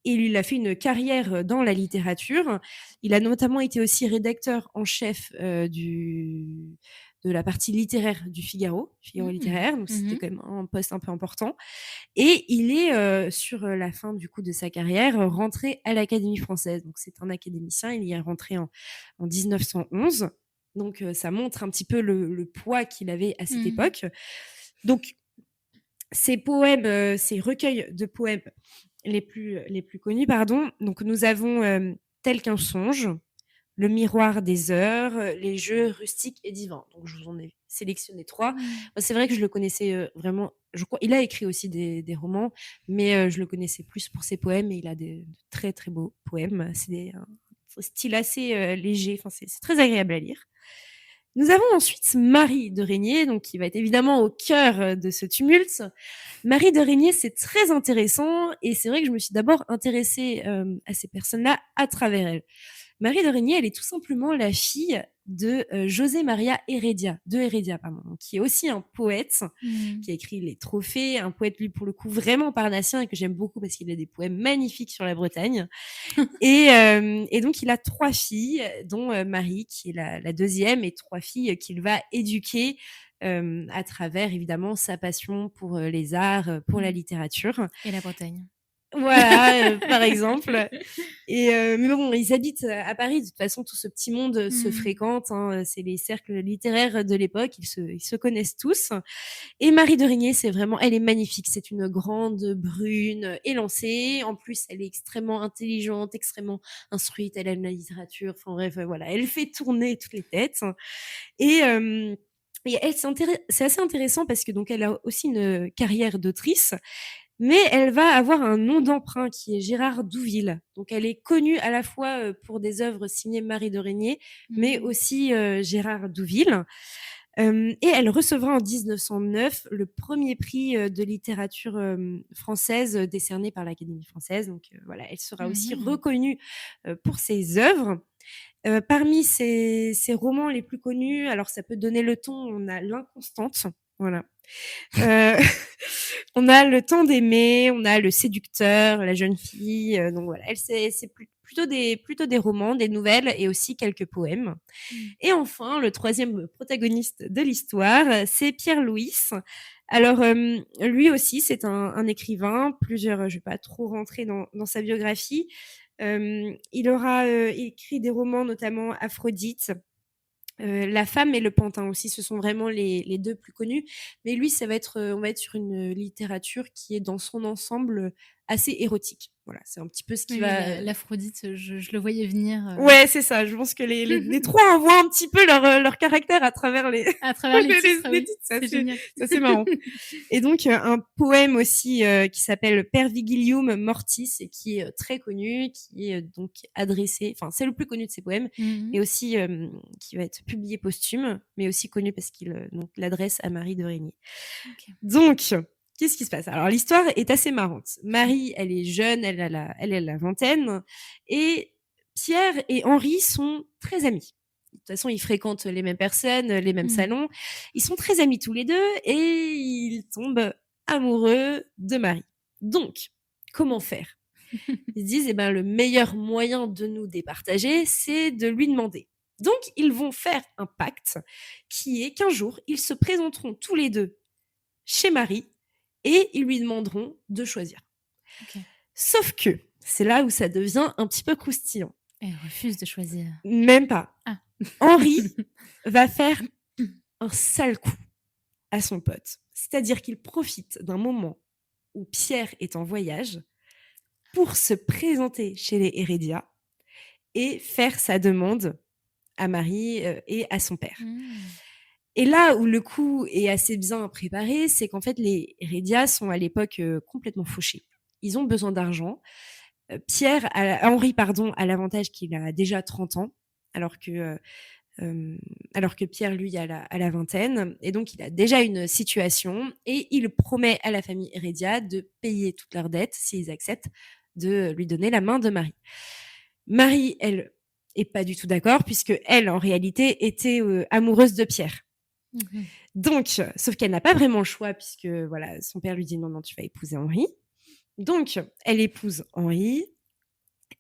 Et il a fait une carrière dans la littérature. Il a notamment été aussi rédacteur en chef de la partie littéraire du Figaro Mmh. littéraire, donc c'était Mmh. quand même un poste un peu important. Et il est, sur la fin du coup de sa carrière, rentré à l'Académie française. Donc c'est un académicien, il y est rentré en 1911. Donc ça montre un petit peu le poids qu'il avait à cette Mmh. époque. Donc ces poèmes, ces recueils de poèmes les plus connus, pardon. Donc nous avons Tel qu'un songe, Le miroir des heures, Les jeux rustiques et divins. Donc je vous en ai sélectionné 3. Mmh. Moi, c'est vrai que je le connaissais vraiment. Je crois, il a écrit aussi des romans, mais je le connaissais plus pour ses poèmes et il a de très très beaux poèmes. C'est un style assez léger. Enfin, c'est très agréable à lire. Nous avons ensuite Marie de Régnier, donc qui va être évidemment au cœur de ce tumulte. Marie de Régnier, c'est très intéressant et c'est vrai que je me suis d'abord intéressée à ces personnes-là à travers elles. Marie de Régnier, elle est tout simplement la fille de José María Heredia, pardon, qui est aussi un poète, Mmh. qui a écrit Les Trophées, un poète lui pour le coup vraiment parnassien et que j'aime beaucoup parce qu'il a des poèmes magnifiques sur la Bretagne. Et donc il a 3 filles, dont Marie qui est la deuxième, et 3 filles qu'il va éduquer à travers évidemment sa passion pour les arts, pour la Mmh. littérature. Et la Bretagne. Voilà, par exemple. Mais bon, ils habitent à Paris. De toute façon, tout ce petit monde se Mmh. fréquente, hein, c'est les cercles littéraires de l'époque, ils se connaissent tous. Et Marie de Régnier, c'est vraiment, elle est magnifique. C'est une grande brune élancée. En plus, elle est extrêmement intelligente, extrêmement instruite. Elle aime la littérature. Enfin bref, voilà, elle fait tourner toutes les têtes. Et, euh, et elle, c'est assez intéressant parce que donc elle a aussi une carrière d'autrice, mais elle va avoir un nom d'emprunt qui est Gérard Douville. Donc elle est connue à la fois pour des œuvres signées Marie de Régnier, mais Mmh. aussi Gérard Douville. Et elle recevra en 1909 le premier prix de littérature française décerné par l'Académie française. Donc voilà, elle sera aussi Mmh. reconnue pour ses œuvres. Parmi ses romans les plus connus, alors ça peut donner le ton, on a L'Inconstante, voilà. Heu, on a Le temps d'aimer, on a Le séducteur, La jeune fille, donc voilà, elle c'est plutôt des romans, des nouvelles et aussi quelques poèmes. Mmh. Et enfin, le troisième protagoniste de l'histoire, c'est Pierre Louis. Alors, lui aussi, c'est un écrivain. Je vais pas trop rentrer dans sa biographie. Il aura écrit des romans, notamment Aphrodite, La femme et le pantin aussi, ce sont vraiment les 2 plus connus. Mais lui, ça va être, on va être sur une littérature qui est dans son ensemble assez érotique. Voilà, c'est un petit peu ce qui Oui, oui, va, l'Aphrodite, je le voyais venir, ouais, c'est ça. Je pense que les 3 envoient un petit peu leur caractère à travers les à travers les titres, les oui, titres. c'est génial. C'est assez marrant. Et donc un poème aussi qui s'appelle Per Vigilium Mortis et qui est très connu, qui est donc adressé, enfin c'est le plus connu de ses poèmes, Mmh. et aussi qui va être publié posthume, mais aussi connu parce qu'il donc l'adresse à Marie de Régnier. OK. Donc qu'est-ce qui se passe? Alors l'histoire est assez marrante. Marie, elle est jeune, elle a la vingtaine, et Pierre et Henri sont très amis. De toute façon, ils fréquentent les mêmes personnes, les mêmes Mmh. salons. Ils sont très amis tous les 2 et ils tombent amoureux de Marie. Donc, comment faire? Ils se disent: «Eh ben, le meilleur moyen de nous départager, c'est de lui demander». Donc, ils vont faire un pacte qui est qu'un jour, ils se présenteront tous les 2 chez Marie et ils lui demanderont de choisir. OK. Sauf que, c'est là où ça devient un petit peu croustillant. Elle refuse de choisir. Même pas. Ah. Henri va faire un sale coup à son pote. C'est-à-dire qu'il profite d'un moment où Pierre est en voyage pour se présenter chez les Heredia et faire sa demande à Marie et à son père. Mmh. Et là où le coup est assez bien préparé, c'est qu'en fait, les Heredia sont à l'époque complètement fauchés. Ils ont besoin d'argent. Henri, pardon, a l'avantage qu'il a déjà 30 ans, alors que, alors que Pierre, lui, a la vingtaine. Et donc, il a déjà une situation et il promet à la famille Heredia de payer toutes leurs dettes s'ils acceptent de lui donner la main de Marie. Marie, elle, est pas du tout d'accord puisque elle, en réalité, était amoureuse de Pierre. Mmh. Donc, sauf qu'elle n'a pas vraiment le choix puisque voilà, son père lui dit non, non, tu vas épouser Henri. Donc, elle épouse Henri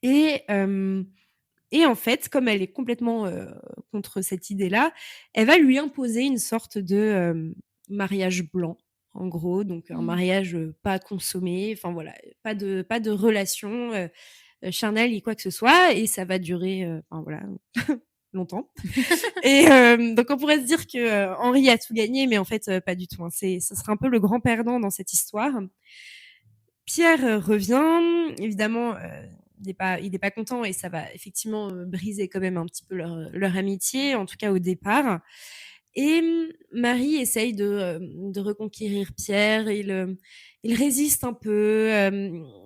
et, et en fait, comme elle est complètement contre cette idée-là, elle va lui imposer une sorte de mariage blanc, en gros, donc un Mmh. mariage pas consommé, enfin voilà, pas de relation charnelle ni quoi que ce soit, et ça va durer, enfin voilà, longtemps. Et donc on pourrait se dire que Henri a tout gagné, mais en fait pas du tout. Hein. Ça sera un peu le grand perdant dans cette histoire. Pierre revient, évidemment, il est pas content et ça va effectivement briser quand même un petit peu leur amitié, en tout cas au départ. Et Marie essaye de reconquérir Pierre. Il résiste un peu.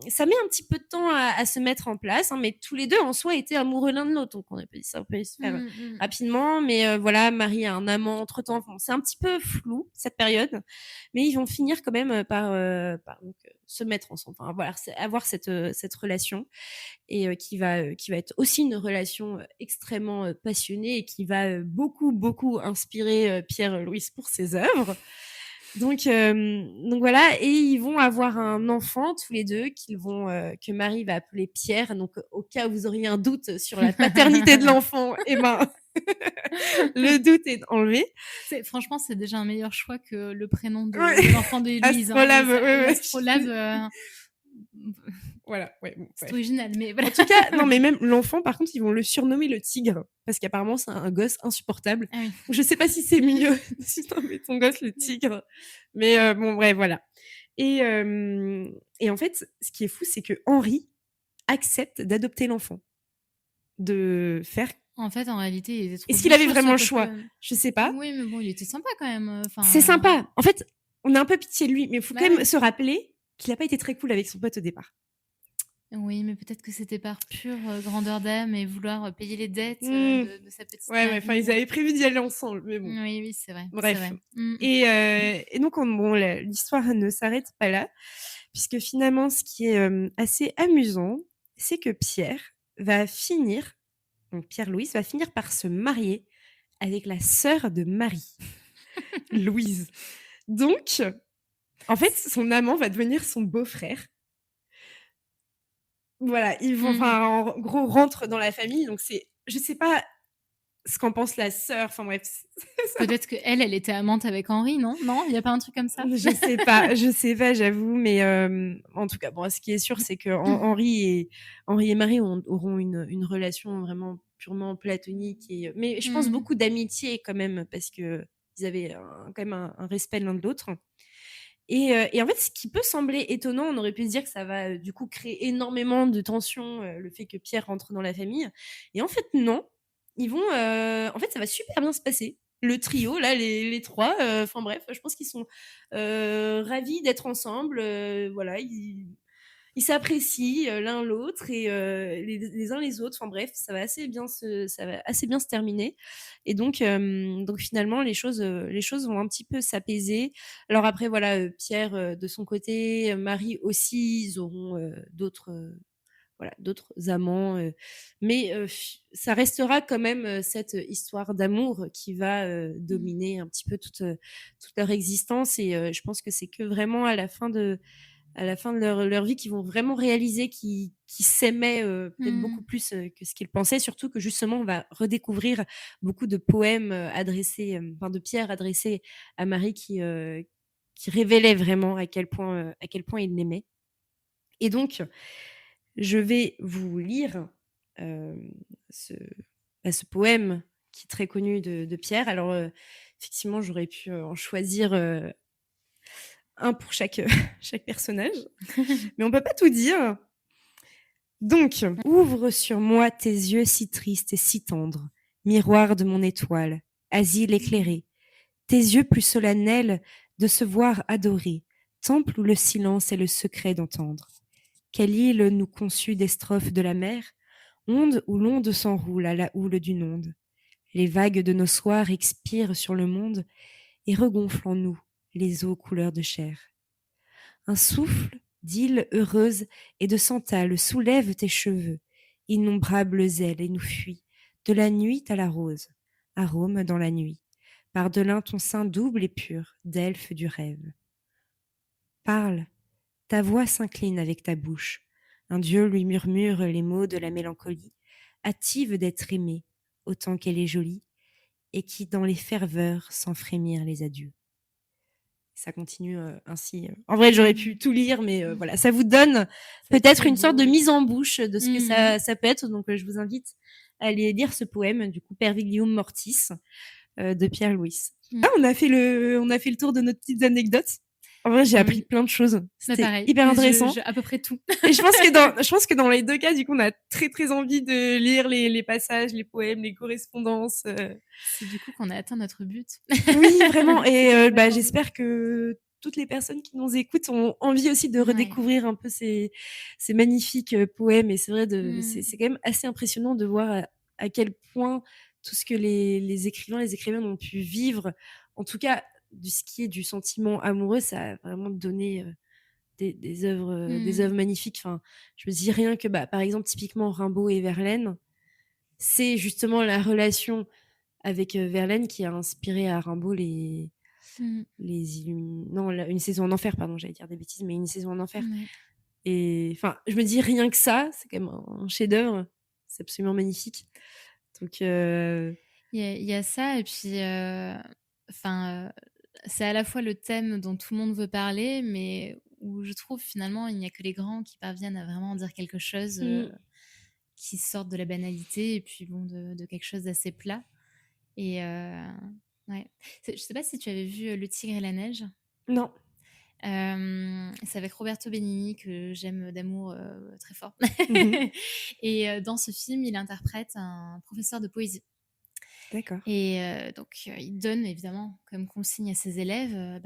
Ça met un petit peu de temps à se mettre en place, hein, mais tous les deux en soi étaient amoureux l'un de l'autre, donc ça peut se faire Mmh mh. rapidement. Mais voilà, Marie a un amant entre temps. Bon, c'est un petit peu flou cette période, mais ils vont finir quand même par donc, se mettre ensemble. Enfin, voilà, avoir cette relation et qui va être aussi une relation extrêmement passionnée et qui va beaucoup, beaucoup inspirer Pierre Louis pour ses œuvres. Donc voilà, et ils vont avoir un enfant tous les deux que Marie va appeler Pierre. Donc au cas où vous auriez un doute sur la paternité de l'enfant, eh ben le doute est enlevé. Franchement, c'est déjà un meilleur choix que le prénom Ouais. de l'enfant de Louise, hein. Astrolabe, ouais, ouais. L'astrolabe, Voilà, ouais, bon, c'est bref. original, mais voilà. En tout cas, non, mais même l'enfant, par contre, ils vont le surnommer le tigre, parce qu'apparemment, c'est un gosse insupportable. Ah oui. Je sais pas si c'est mieux si tu mets ton gosse le tigre, mais bon, bref, voilà. Et, et en fait, ce qui est fou, c'est que Henri accepte d'adopter l'enfant, de faire. En fait, en réalité, il était trop Est-ce qu'il avait bichot vraiment ce le choix? coco. Je sais pas. Oui, mais bon, il était sympa quand même, C'est enfin, sympa. En fait, on a un peu pitié de lui, mais il faut bah quand même oui. se rappeler qu'il a pas été très cool avec son pote au départ. Oui, mais peut-être que c'était par pure, grandeur d'âme et vouloir, payer les dettes, Mmh. de sa petite Ouais, enfin, ils Marie. avaient prévu d'y aller ensemble, mais bon. Oui, oui, c'est vrai, c'est Bref. vrai. Mmh. Et donc, bon, l'histoire ne s'arrête pas là, puisque finalement, ce qui est assez amusant, c'est que Pierre-Louis va finir par se marier avec la sœur de Marie, Louise. Donc, en fait, son amant va devenir son beau-frère. Voilà, ils vont, Mmh. enfin, en gros, rentre dans la famille. Donc, je sais pas ce qu'en pense la sœur. Enfin, bref, Peut-être qu'elle, elle était amante avec Henri, non? Non? Il y a pas un truc comme ça? Je sais pas, j'avoue, mais en tout cas, bon, ce qui est sûr, c'est que Henri et Marie auront une relation vraiment purement platonique, mais je pense Mmh. beaucoup d'amitié quand même, parce que ils avaient quand même un respect l'un de l'autre. Et en fait, ce qui peut sembler étonnant, on aurait pu se dire que ça va du coup créer énormément de tensions, le fait que Pierre rentre dans la famille. Et en fait, non. En fait, ça va super bien se passer. Le trio, là, les trois, enfin bref, je pense qu'ils sont ravis d'être ensemble. Voilà, ils s'apprécient l'un l'autre et les uns les autres. Enfin bref, ça va assez bien se terminer. Et donc finalement, les choses vont un petit peu s'apaiser. Alors après, voilà, Pierre de son côté, Marie aussi, ils auront d'autres amants, mais ça restera quand même cette histoire d'amour qui va Mmh. dominer un petit peu toute leur existence. Et je pense que c'est que vraiment à la fin de leur vie, qui vont vraiment réaliser qu'ils s'aimaient peut-être beaucoup Mmh. plus que ce qu'ils pensaient. Surtout que justement, on va redécouvrir beaucoup de poèmes enfin de Pierre adressés à Marie qui révélaient vraiment à quel point il l'aimait. Et donc, je vais vous lire euh, ce, ce poème qui est très connu de Pierre. Alors, Effectivement, j'aurais pu en choisir un pour chaque, chaque personnage. Mais on peut pas tout dire. Donc, ouvre sur moi tes yeux si tristes et si tendres, miroir de mon étoile, asile éclairé, tes yeux plus solennels de se voir adorer, temple où le silence est le secret d'entendre. Quelle île nous conçut des strophes de la mer, onde où l'onde s'enroule à la houle d'une onde. Les vagues de nos soirs expirent sur le monde et regonflent en nous les eaux couleur de chair. Un souffle d'île heureuse et de santal soulève tes cheveux, innombrables ailes, et nous fuit, de la nuit à la rose, arôme dans la nuit, par-delà ton sein double et pur, d'elfe du rêve. Parle, ta voix s'incline avec ta bouche, un dieu lui murmure les mots de la mélancolie, hâtive d'être aimée, autant qu'elle est jolie, et qui dans les ferveurs sent frémir les adieux. Ça continue ainsi. En vrai, j'aurais pu tout lire, mais voilà, ça vous donne peut-être une sorte de mise en bouche de ce que ça peut être. Donc, je vous invite à aller lire ce poème, du coup, Perviglium Mortis, de Pierre Louis. Ah, on a fait le tour de nos petites anecdotes. En vrai, j'ai appris plein de choses. C'était hyper intéressant. À peu près tout. Et je pense que dans les deux cas, du coup, on a très, très envie de lire les passages, les poèmes, les correspondances. C'est du coup qu'on a atteint notre but. Oui, vraiment. Et j'espère que toutes les personnes qui nous écoutent ont envie aussi de redécouvrir un peu ces magnifiques poèmes. Et c'est vrai, c'est quand même assez impressionnant de voir à quel point tout ce que les écrivains, les écrivaines ont pu vivre, en tout cas, ce qui est du sentiment amoureux, ça a vraiment donné des œuvres magnifiques. Enfin, je me dis rien que, par exemple, typiquement Rimbaud et Verlaine, c'est justement la relation avec Verlaine qui a inspiré à Rimbaud une saison en enfer, pardon, j'allais dire des bêtises, mais une saison en enfer. Et enfin, je me dis rien que ça, c'est quand même un chef-d'œuvre, c'est absolument magnifique. Donc il y a ça, et puis c'est à la fois le thème dont tout le monde veut parler, mais où je trouve finalement il n'y a que les grands qui parviennent à vraiment dire quelque chose qui sorte de la banalité, et puis bon, de quelque chose d'assez plat. Et ouais. Je sais pas si tu avais vu Le Tigre et la Neige. Non. C'est avec Roberto Benigni, que j'aime d'amour très fort. Et dans ce film, il interprète un professeur de poésie. D'accord. Et donc, il donne évidemment comme consigne à ses élèves,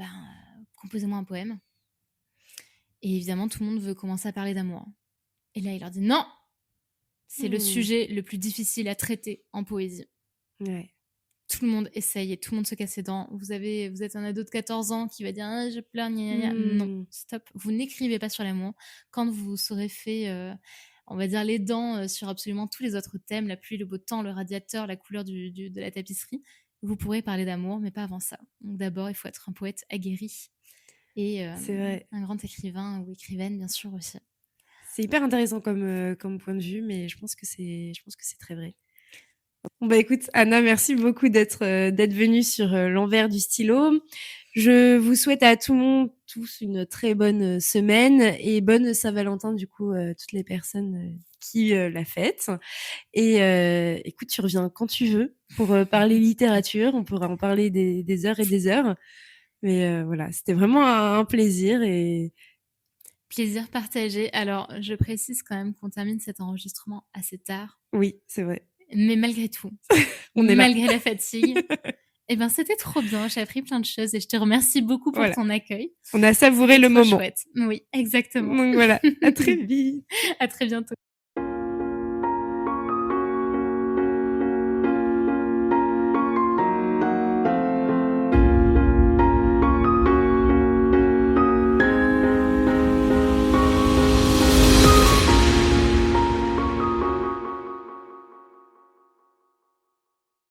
composez-moi un poème. Et évidemment, tout le monde veut commencer à parler d'amour. Et là, il leur dit non, c'est le sujet le plus difficile à traiter en poésie. Ouais. Tout le monde essaye et tout le monde se casse les dents. Vous êtes un ado de 14 ans qui va dire ah, je pleure, gna gna gna. Non, stop. Vous n'écrivez pas sur l'amour. Quand vous aurez fait, on va dire, les dents sur absolument tous les autres thèmes, la pluie, le beau temps, le radiateur, la couleur de la tapisserie, vous pourrez parler d'amour, mais pas avant ça. Donc d'abord, il faut être un poète aguerri et c'est vrai. Un grand écrivain ou écrivaine, bien sûr, aussi. C'est hyper intéressant comme point de vue, mais je pense que c'est très vrai. Bon, écoute, Anna, merci beaucoup d'être venue sur l'envers du stylo. Je vous souhaite à tous une très bonne semaine et bonne Saint-Valentin, du coup, toutes les personnes qui la fêtent. Et écoute, tu reviens quand tu veux pour parler littérature. On pourra en parler des heures et des heures. Mais voilà, c'était vraiment un plaisir. Plaisir partagé. Alors, je précise quand même qu'on termine cet enregistrement assez tard. Oui, c'est vrai. Mais malgré tout, malgré la fatigue, c'était trop bien. J'ai appris plein de choses et je te remercie beaucoup pour ton accueil. On a savouré le moment. Chouette. Oui, exactement. Donc voilà, à très vite. À très bientôt.